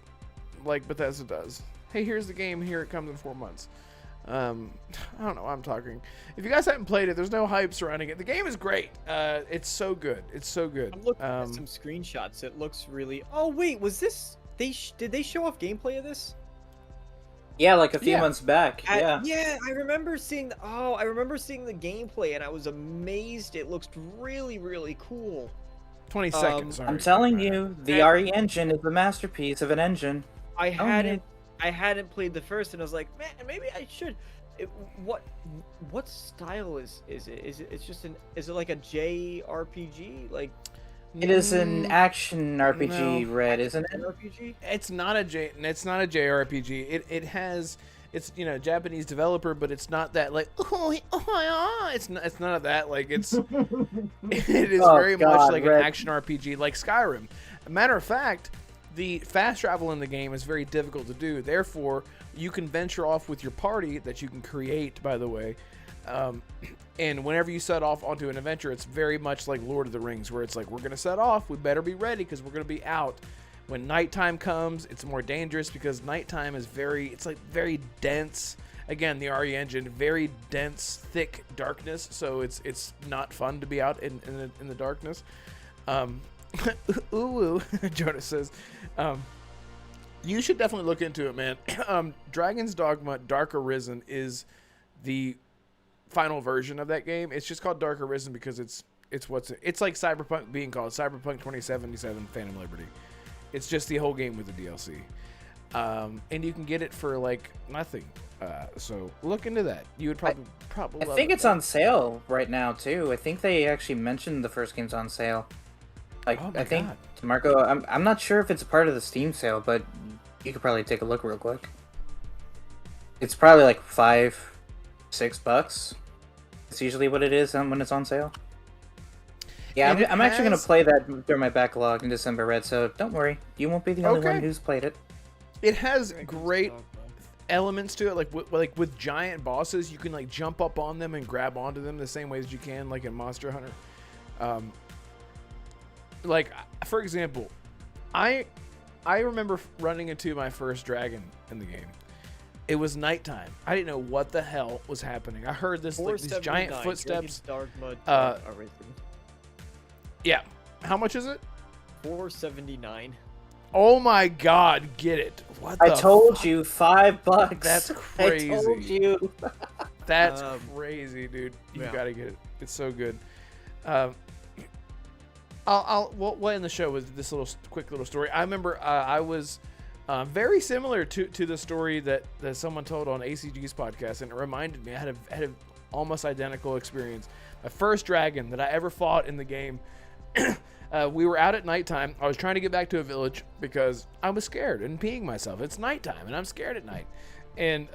like Bethesda does. Hey, here's the game. Here it comes in 4 months. I don't know why I'm talking. If you guys haven't played it, there's no hype surrounding it. The game is great. It's so good. It's so good. I'm looking at some screenshots. It looks really. Oh wait, was this? Did they show off gameplay of this? Yeah, like a few Yeah. months back. Yeah. Yeah, I remember seeing. I remember seeing the gameplay, and I was amazed. It looks really, really cool. 20 seconds. Sorry. I'm telling you, the RE engine is a masterpiece of an engine. I Oh, hadn't played the first, and I was like, man, maybe I should. What style is it? Is it like a JRPG? Like It is an action RPG, No. Red, isn't it? RPG? It's not a JRPG. It has, it's Japanese developer, but it's not that like it's none of that. Like it is Oh, very much God, like Red. an action RPG, like Skyrim. A matter of fact, the fast travel in the game is very difficult to do. Therefore, you can venture off with your party that you can create, by the way. And whenever you set off onto an adventure, it's very much like Lord of the Rings, where it's like, we're going to set off. We better be ready because we're going to be out. When nighttime comes, it's more dangerous because nighttime is very dense. Again, the RE engine, very dense, thick darkness. So it's not fun to be out in the darkness. Ooh, Jonas says, you should definitely look into it, man. Dragon's Dogma Dark Arisen is the final version of that game. It's just called Dark Arisen because it's like Cyberpunk being called Cyberpunk 2077 Phantom Liberty. It's just the whole game with the DLC. And you can get it for like nothing. So look into that. You would probably I love think it. it's on sale right now too. I think they actually mentioned the first game's on sale. Like Oh my I think God. Marco, I'm not sure if it's part of the Steam sale, but you could probably take a look real quick. It's probably like $5-6. It's usually what it is when it's on sale. Yeah, And I'm actually gonna play that during my backlog in December, Red. So don't worry, you won't be the only Okay. one who's played it. It has great elements to it, like with giant bosses, you can like jump up on them and grab onto them the same way as you can like in Monster Hunter. Like for example, I remember running into my first dragon in the game. It was nighttime. I didn't know what the hell was happening. I heard this like these giant 479, footsteps. Dragon's Dogma Uh, Arisen. Yeah. How much is it? 479. Oh my God! Get it? What? I the told fuck? you $5. That's crazy. I told you. That's Um, crazy, dude. You yeah. gotta get it. It's so good. We'll end the show with this quick little story. I remember I was very similar to the story that someone told on ACG's podcast, and it reminded me. I had a almost identical experience. My first dragon that I ever fought in the game. We were out at nighttime. I was trying to get back to a village because I was scared and peeing myself. It's nighttime and I'm scared at night. And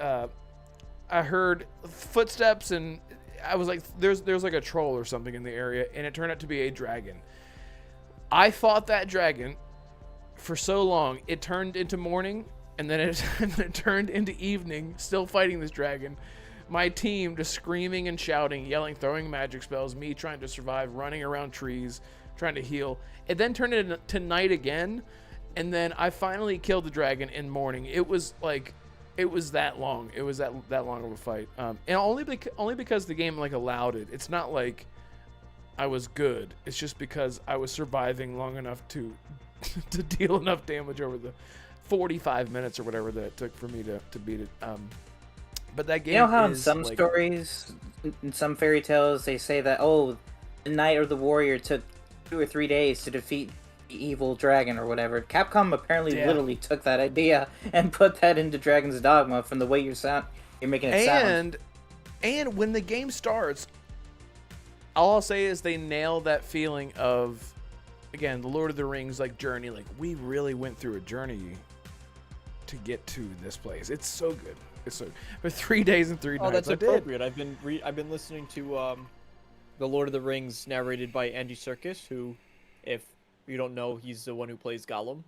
I heard footsteps and I was like, there's like a troll or something in the area, and it turned out to be a dragon. I fought that dragon for so long, it turned into morning, and then it, and then it turned into evening, still fighting this dragon. My team just screaming and shouting, yelling, throwing magic spells, me trying to survive, running around trees, trying to heal. It then turned into night again, and then I finally killed the dragon in morning. It was like, it was that long. It was that long of a fight. And only because the game like allowed it. It's not like I was good. It's just because I was surviving long enough to to deal enough damage over the 45 minutes or whatever that it took for me to beat it. But that game, You know how in is, some like, stories, in some fairy tales, they say that, oh, the knight or the warrior took 2 or 3 days to defeat the evil dragon or whatever. Capcom apparently literally took that idea and put that into Dragon's Dogma from the way you're making it sound. And when the game starts, all I'll say is they nail that feeling of, again, the Lord of the Rings like journey. Like, we really went through a journey to get to this place. It's so good. It's so for 3 days and 3 nights. Oh, that's I did. appropriate. I've been listening to the Lord of the Rings narrated by Andy Serkis, who, if you don't know, he's the one who plays Gollum.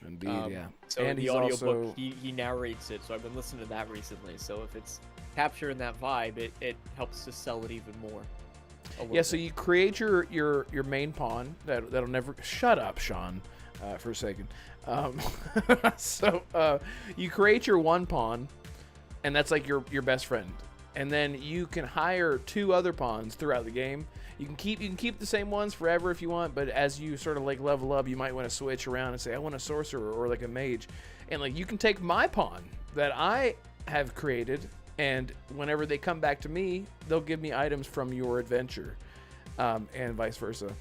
Indeed, yeah. So And in the he's audiobook, also- he narrates it. So I've been listening to that recently. So if it's capturing that vibe, it helps to sell it even more. Yeah, so you create your main pawn that'll never shut up, Sean, for a second. So you create your one pawn, and that's like your best friend, and then you can hire 2 other pawns throughout the game. You can keep the same ones forever if you want, but as you sort of like level up, you might want to switch around and say, I want a sorcerer or like a mage, and like you can take my pawn that I have created. And whenever they come back to me, they'll give me items from your adventure, and vice versa.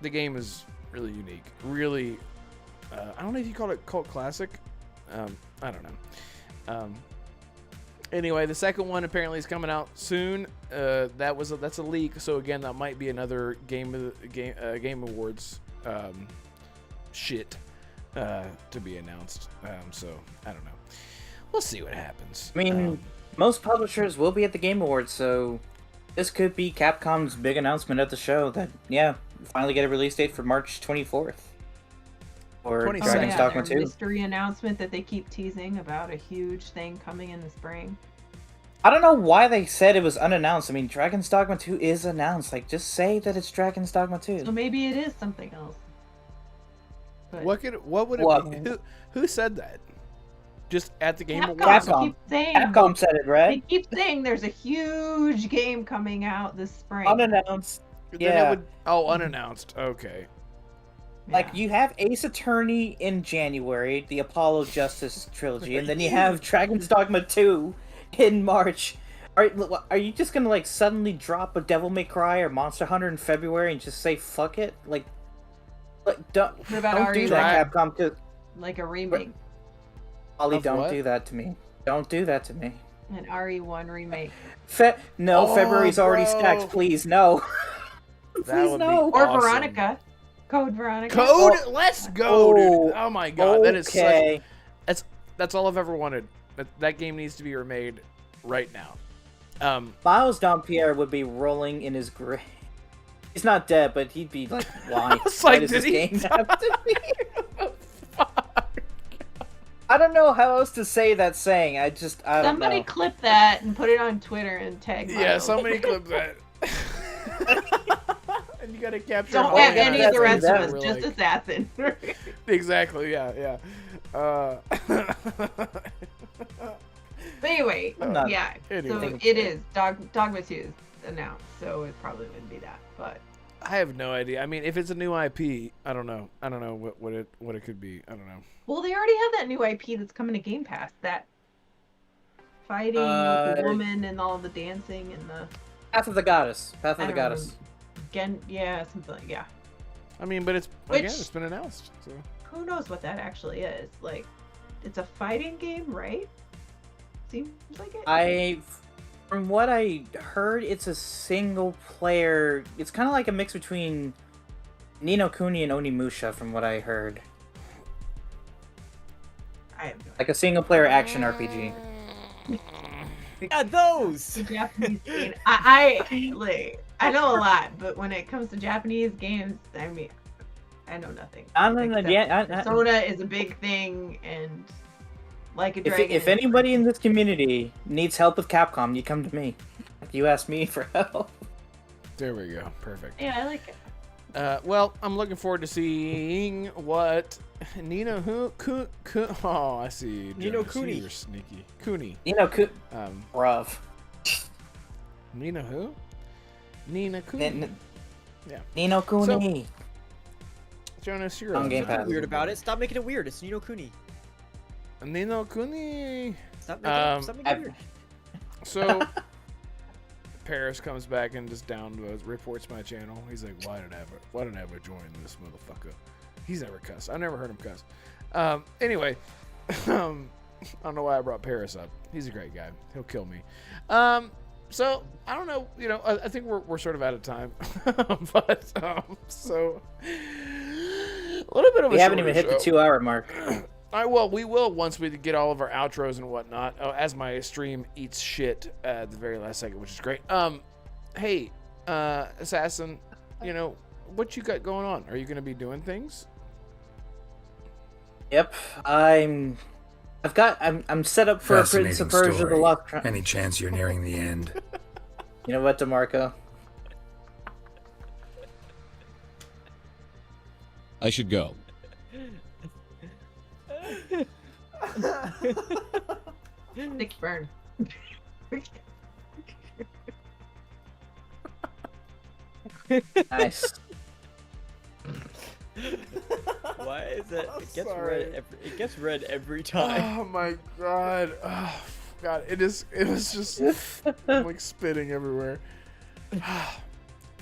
The game is really unique. Really, I don't know if you call it cult classic. I don't know. Anyway, the second one apparently is coming out soon. That's a leak. So again, that might be another Game Awards shit to be announced. So I don't know. We'll see what happens. I mean, most publishers will be at the Game Awards, so this could be Capcom's big announcement at the show that, yeah, finally get a release date for March 24th. Or 22nd. Dragon's Dogma their 2. mystery announcement that they keep teasing about a huge thing coming in the spring. I don't know why they said it was unannounced. I mean, Dragon's Dogma 2 is announced. Like, just say that it's Dragon's Dogma 2. So maybe it is something else. But What would it be? Who said that? Just at the Game Awards? Capcom. keep saying, Capcom said it, they right? keep saying there's a huge game coming out this spring. Unannounced. Then Yeah. unannounced. Okay. Like, Yeah. you have Ace Attorney in January, the Apollo Justice trilogy, and then you have Dragon's Dogma 2 in March. Are you just gonna, like, suddenly drop a Devil May Cry or Monster Hunter in February and just say, fuck it? Like don't What about do RE1? that, Capcom, because Like a remake, Ollie, Of don't what? do that to me. Don't do that to me. an RE1 remake, No, Oh, February's already bro. stacked, please, no. That Please, would no. be or awesome. Veronica, Code Veronica. Code. Let's go, dude. Oh my god, that is Okay. such. That's all I've ever wanted. That game needs to be remade right now. Miles Dompierre would be rolling in his grave. He's not dead, but he'd be like, why? It's Why like, does did this he game die? have to be? I don't know how else to say that saying. I don't Somebody know. clip that and put it on Twitter and tag. Yeah, Miles. somebody clip that. And you gotta capture. Don't all tag the any of the rest of that us, We're just like- Assassin. Exactly. Yeah. But anyway, I'm not- yeah. Anyway. So it is Dogma 2 is announced, so it probably wouldn't be that. But I have no idea. I mean, if it's a new IP, I don't know. I don't know what it could be. I don't know. well, they already have that new IP that's coming to Game Pass. That fighting with the woman and all the dancing and the Path of the Goddess. Path I of the don't Goddess. yeah, something like yeah. I mean, but it's Which- again, it's been announced. So. Who knows what that actually is? Like, it's a fighting game, right? Seems like it. From what I heard, it's a single player. It's kind of like a mix between Ni no Kuni and Onimusha, from what I heard. I have no Like a single player action RPG. Yeah, those. the Japanese game. I know a lot, but when it comes to Japanese games, I mean, I know nothing. I don't know. except Yeah, Persona is a big thing, and like a dragon. if anybody in this community needs help with Capcom, you come to me. You ask me for help. There we go. Perfect. Yeah, I like it. Well, I'm looking forward to seeing what Nino Oh, I see. Nino Jonas, Kuni. You're sneaky. Kuni. Bruv. Nino who? Nina Kuni. Yeah. Nino Kuni. Jonas, you're On Game Nothing Pass. weird about it. Stop making it weird. It's Nino Kuni. Nino Kuni. Stop making it weird. So Paris comes back and just downvotes, reports my channel. He's like, why did I ever join this motherfucker? He's never cussed. I never heard him cuss. Anyway, I don't know why I brought Paris up. He's a great guy. He'll kill me. So I don't know. You know, I think we're sort of out of time. But so a little bit of We haven't even hit the 2-hour mark. Well, we will once we get all of our outros and whatnot. As my stream eats shit at the very last second, which is great. Hey, Assassin, you know what you got going on? Are you going to be doing things? Yep, I'm set up for a Prince of Persia: The Lost Crown. Any chance you're nearing the end? You know what, Damarco? I should go. Nick burn. Nice. Why is it? I'm It gets sorry. red. It gets red every time. Oh my god. Oh god. It was just I'm like spitting everywhere.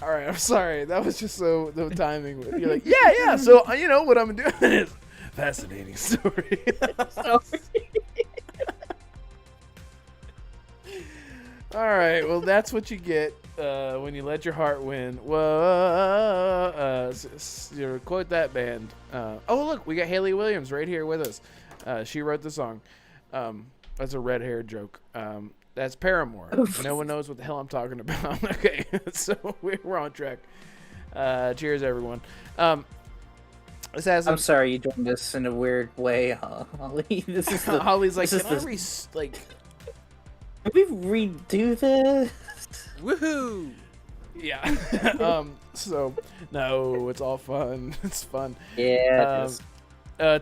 All right, I'm sorry. That was just so the timing. You're like, yeah. So you know what I'm doing is fascinating story. All right, well that's what you get when you let your heart win. Whoa, you quote that band. Oh look, we got Haley Williams right here with us. She wrote the song. That's a red hair joke. That's Paramore. No one knows what the hell I'm talking about. Okay, so we're on track. Cheers, everyone. I'm sorry you joined us in a weird way, Holly. This is the, Holly's like, this can is I Can we redo this? Woohoo! Yeah. So no, it's all fun. It's fun. Yeah. it is.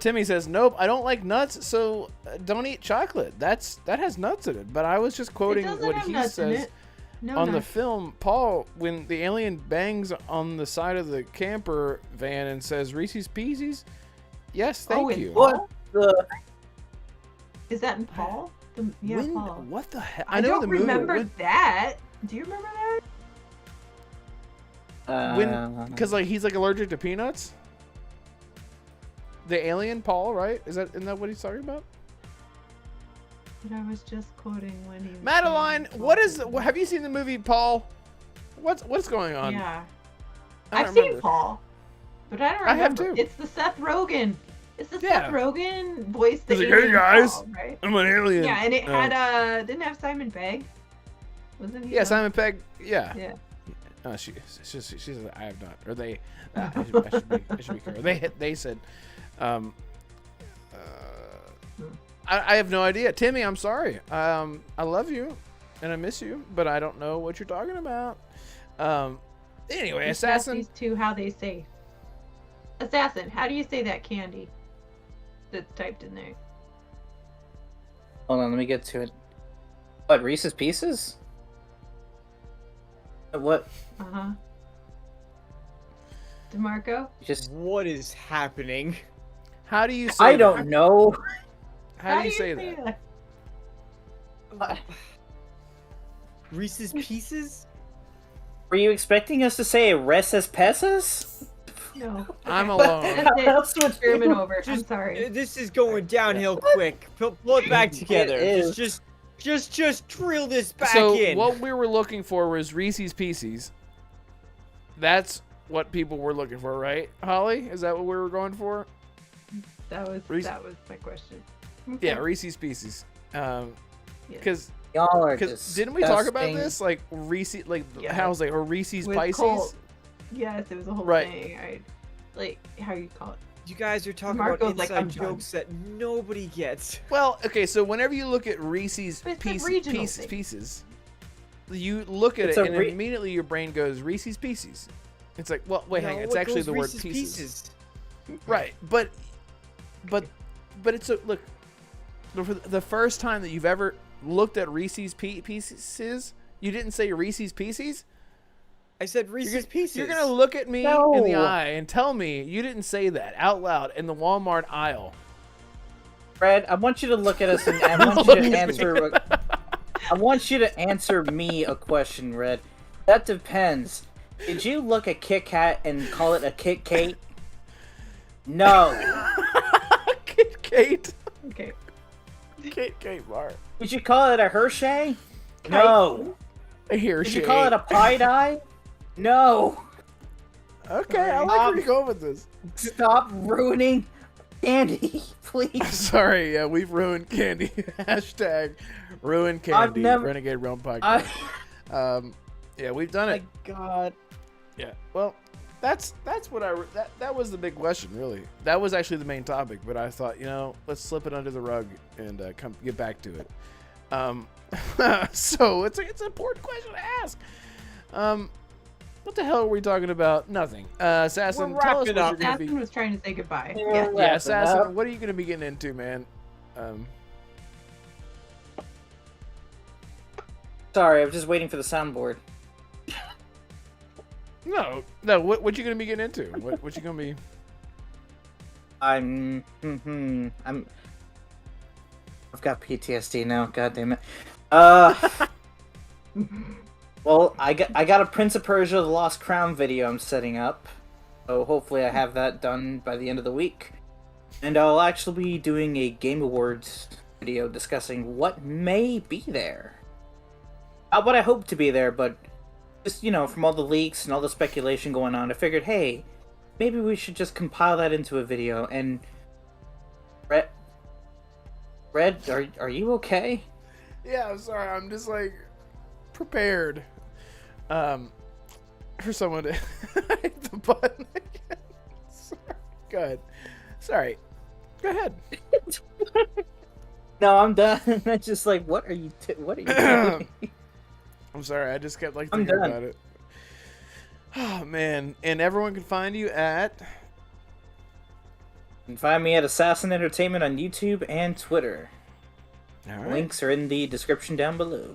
Timmy says, nope, I don't like nuts, so don't eat chocolate. That has nuts in it. But I was just quoting what he says on the film. Paul, when the alien bangs on the side of the camper van and says Reese's Pieces, yes, thank you. What the? Is that in Paul? Yeah, When, Paul. what the hell? I know don't the movie. remember that. Do you remember that? Because like he's like allergic to peanuts. The alien Paul, right? Isn't that what he's talking about? But I was just quoting when he was Madeline, saying what is? Paul. Have you seen the movie Paul? What's going on? Yeah, I don't I've seen remember. Paul, but I don't I have remember. too. It's the Seth Rogen. It's the Yeah. Seth Rogen voice. The He's like, "Hey, alien guys." Paul, right? I'm an alien. Yeah, and it had didn't it have Simon Pegg. Wasn't he? Yeah, on- Simon Pegg. Yeah. Yeah. She's. I have not. Or they. I should be careful. They said. I have no idea. Timmy, I'm sorry. I love you, and I miss you, but I don't know what you're talking about. Anyway, Just ask Assassin. these two how they say. Assassin, how do you say that candy? That's typed in there. Hold on, let me get to it. What, Reese's Pieces? What? Uh huh. Demarco. Just What is happening? How do you say? I don't know. How do you say that? Reese's Pieces? Were you expecting us to say Reese's Pieces? No. I'm Okay. alone. That's it. Else would German you- over. I'm sorry. This is going downhill quick. Pull it back together. is. Just drill this back So in. what we were looking for was Reese's Pieces. That's what people were looking for, right? Holly, is that what we were going for? That was Reese- my question. Yeah, Reese's Pieces. Because Y'all are didn't we talk about disgusting. this? Like Reese, like Yeah. how was like or Reese's With Pisces? Colt. Yes, it was a whole Right. thing. like how you call it. You guys are talking Marco's about like, inside "I'm done." jokes that nobody gets. Well, okay, so whenever you look at Reese's But it's a regional thing. pieces, you look at It's it a and re- immediately your brain goes Reese's Pieces. It's like, well, wait, hang on. No, It's it actually goes the word Reese's pieces. Right, but it's a look. The first time that you've ever looked at Reese's Pieces, you didn't say Reese's Pieces. I said Reese's Pieces. You're gonna look at me No. in the eye and tell me you didn't say that out loud in the Walmart aisle. Fred, I want you to look at us and I want you to answer. I want you to answer me a question, Red. That depends. Did you look at Kit Kat and call it a Kit Kate? No. Kit Kate. Okay. Kit Kate bar. Did you call it a Hershey? No. Here Did she. you call it a pie dye? No. Okay, I like where you're going with this. Stop ruining candy, please. Sorry, yeah, we've ruined candy. Hashtag ruin candy. Renegade Realm podcast. Yeah, we've done it. My God. Yeah. Well, that's what that was the big question, really. That was actually the main topic, but I thought, let's slip it under the rug and come get back to it. So it's an important question to ask. What the hell are we talking about? Nothing. Assassin, We're tell us wrapping what up. you're gonna Assassin be. was trying to say goodbye. Yeah. Yeah. Yeah, Wrapping up. Assassin, what are you gonna be getting into, man? Sorry, I'm just waiting for the soundboard. No. What you gonna be getting into? What you gonna be? I'm. I've got PTSD now. God damn it. Well, I got a Prince of Persia: The Lost Crown video I'm setting up, so hopefully I have that done by the end of the week, and I'll actually be doing a Game Awards video discussing what may be there. Not what I hope to be there, but just from all the leaks and all the speculation going on, I figured, hey, maybe we should just compile that into a video. And Red, are you okay? Yeah, I'm sorry. I'm just prepared. For someone to hit the button again. Sorry. Go ahead. Sorry. Go ahead. No, I'm done. I'm just like, what are you doing? I'm sorry. I just kept I'm thinking done. about it. Oh man! And everyone can find you at. You can find me at Assassin Entertainment on YouTube and Twitter. All right. Links are in the description down below.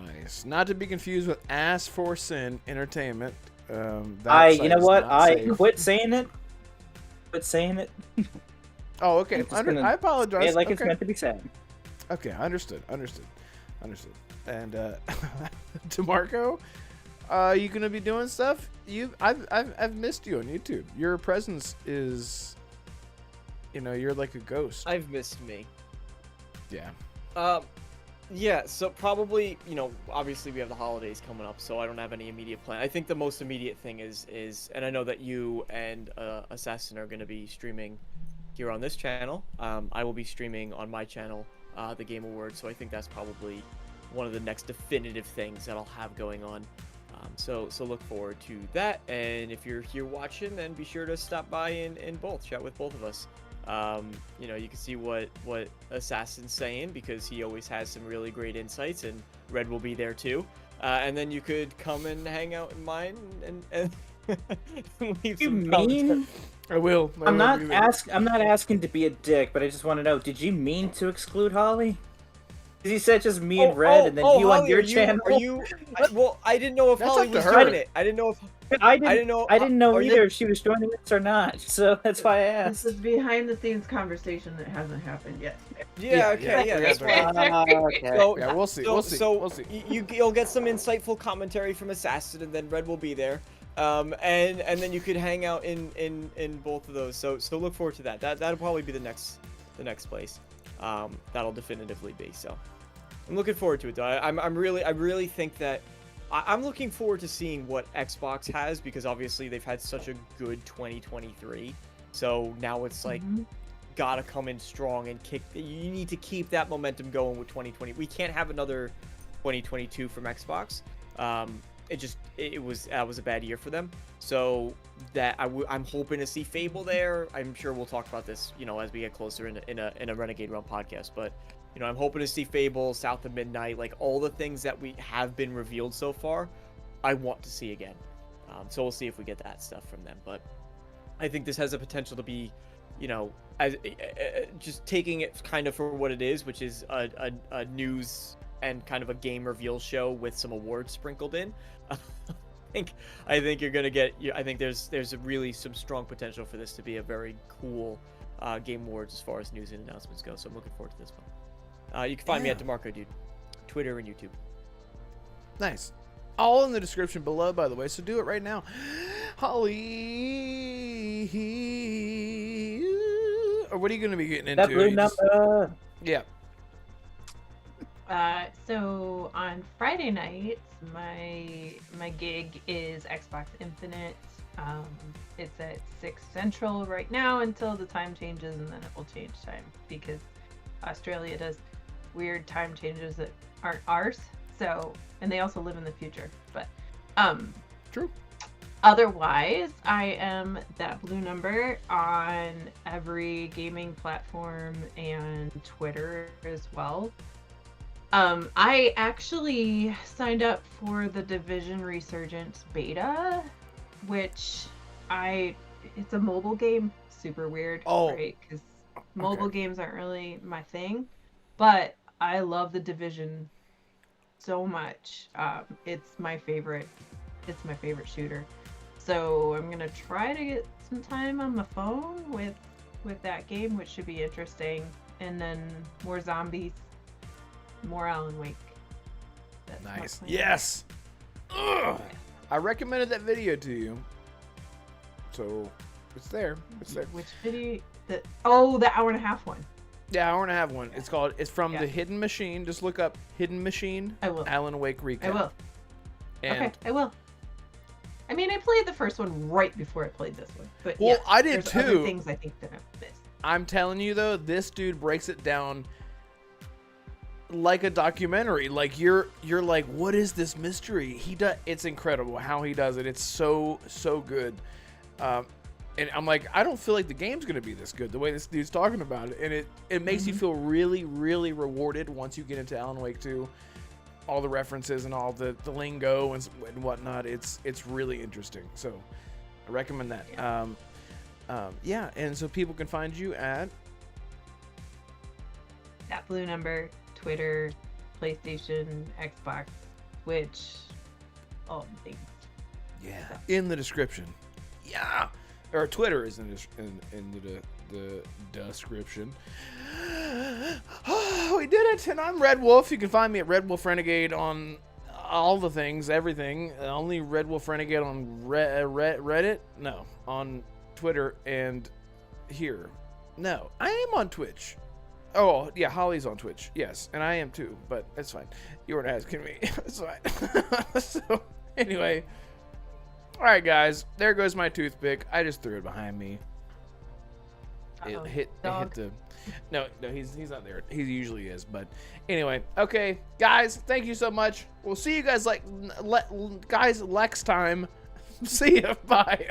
Nice. Not to be confused with Ass for Sin Entertainment. You know what? I quit saying it. Oh, okay. I'm just gonna I apologize. Say it like okay. it's meant to be said. Okay, understood. And Damarco, you gonna be doing stuff? I've missed you on YouTube. Your presence is, you're like a ghost. I've missed me. Yeah. Yeah, so probably, obviously we have the holidays coming up, so I don't have any immediate plan. I think the most immediate thing is, and I know that you and Assassin are going to be streaming here on this channel. I will be streaming on my channel, the Game Awards, so I think that's probably one of the next definitive things that I'll have going on. So look forward to that, and if you're here watching, then be sure to stop by and chat with both of us. You can see what Assassin's saying, because he always has some really great insights, and Red will be there too. And then you could come and hang out in mine and leave You some commentary. mean? I will. I'm not asking to be a dick, but I just want to know, did you mean to exclude Holly? Because you said just me and Red, and then you Holly, on your are you, channel. Well, I didn't know if That's Holly up to was her. doing it. I didn't know if I didn't know are you- either if she was joining us or not, so that's why I asked. This is behind the scenes conversation that hasn't happened yet. Yeah, okay, yeah, that's fine. Okay. So, Yeah, we'll see. So, We'll see. so We'll see. You'll get some insightful commentary from Assassin, and then Red will be there. And then you could hang out in both of those. So look forward to that. That'll probably be the next place. That'll definitively be. So I'm looking forward to it though. I really think that I'm looking forward to seeing what Xbox has, because obviously they've had such a good 2023. So now it's like gotta come in strong and kick. You need to keep that momentum going with 2020. We can't have another 2022 from Xbox. it was a bad year for them. So that I'm hoping to see Fable there. I'm sure we'll talk about this, as we get closer in a Renegade Realm podcast. But I'm hoping to see Fable, South of Midnight, like all the things that we have been revealed so far. I want to see again. So we'll see if we get that stuff from them. But I think this has the potential to be, as just taking it kind of for what it is, which is a news and kind of a game reveal show with some awards sprinkled in. I think you're gonna get. I think there's really some strong potential for this to be a very cool game awards as far as news and announcements go. So I'm looking forward to this one. You can find me at Damarco, dude, Twitter and YouTube. Nice. All in the description below, by the way, so do it right now. Holly, or what are you going to be getting into? ThatBlueNumber. Yeah. So on Friday nights, my gig is Xbox Infinite. It's at 6 Central right now until the time changes, and then it will change time because Australia does weird time changes that aren't ours. So, and they also live in the future. But True. Otherwise, I am ThatBlueNumber on every gaming platform and Twitter as well. I actually signed up for the Division Resurgence beta, which it's a mobile game. Super weird, right? Because mobile games aren't really my thing, but I love the Division so much. It's my favorite shooter. So I'm gonna try to get some time on the phone with that game, which should be interesting. And then more zombies, more Alan Wake. That's Nice. Yes. Ugh. I recommended that video to you, so it's there. It's there. Which video? The hour and a half one. Yeah, hour and a half one. It's from Yeah. the Hidden Machine. Just look up Hidden Machine. I will. Alan Wake recap. I will. And Okay, I will. I mean, I played the first one right before I played this one, but Well, yes, I did there's other too. things I think that I've missed. I'm telling you though, this dude breaks it down like a documentary. Like you're like, what is this mystery? It's incredible how he does it. It's so good. And I'm like, I don't feel like the game's gonna be this good the way this dude's talking about it. And it makes you feel really, really rewarded once you get into Alan Wake 2. All the references and all the lingo and whatnot. It's really interesting. So I recommend that. Yeah. And so people can find you at ThatBlueNumber, Twitter, PlayStation, Xbox, Twitch, all the things. in the description. Yeah. Or Twitter is in the description. Oh, we did it, and I'm Red Wolf. You can find me at Red Wolf Renegade on all the things, everything. Only Red Wolf Renegade on Reddit? No, on Twitter and here. No, I am on Twitch. Oh, yeah, Holly's on Twitch. Yes, and I am too, but that's fine. You weren't asking me. That's fine. So, anyway. All right, guys. There goes my toothpick. I just threw it behind me. It hit the... No, he's not there. He usually is, but anyway. Okay, guys, thank you so much. We'll see you guys next time. See ya. Bye.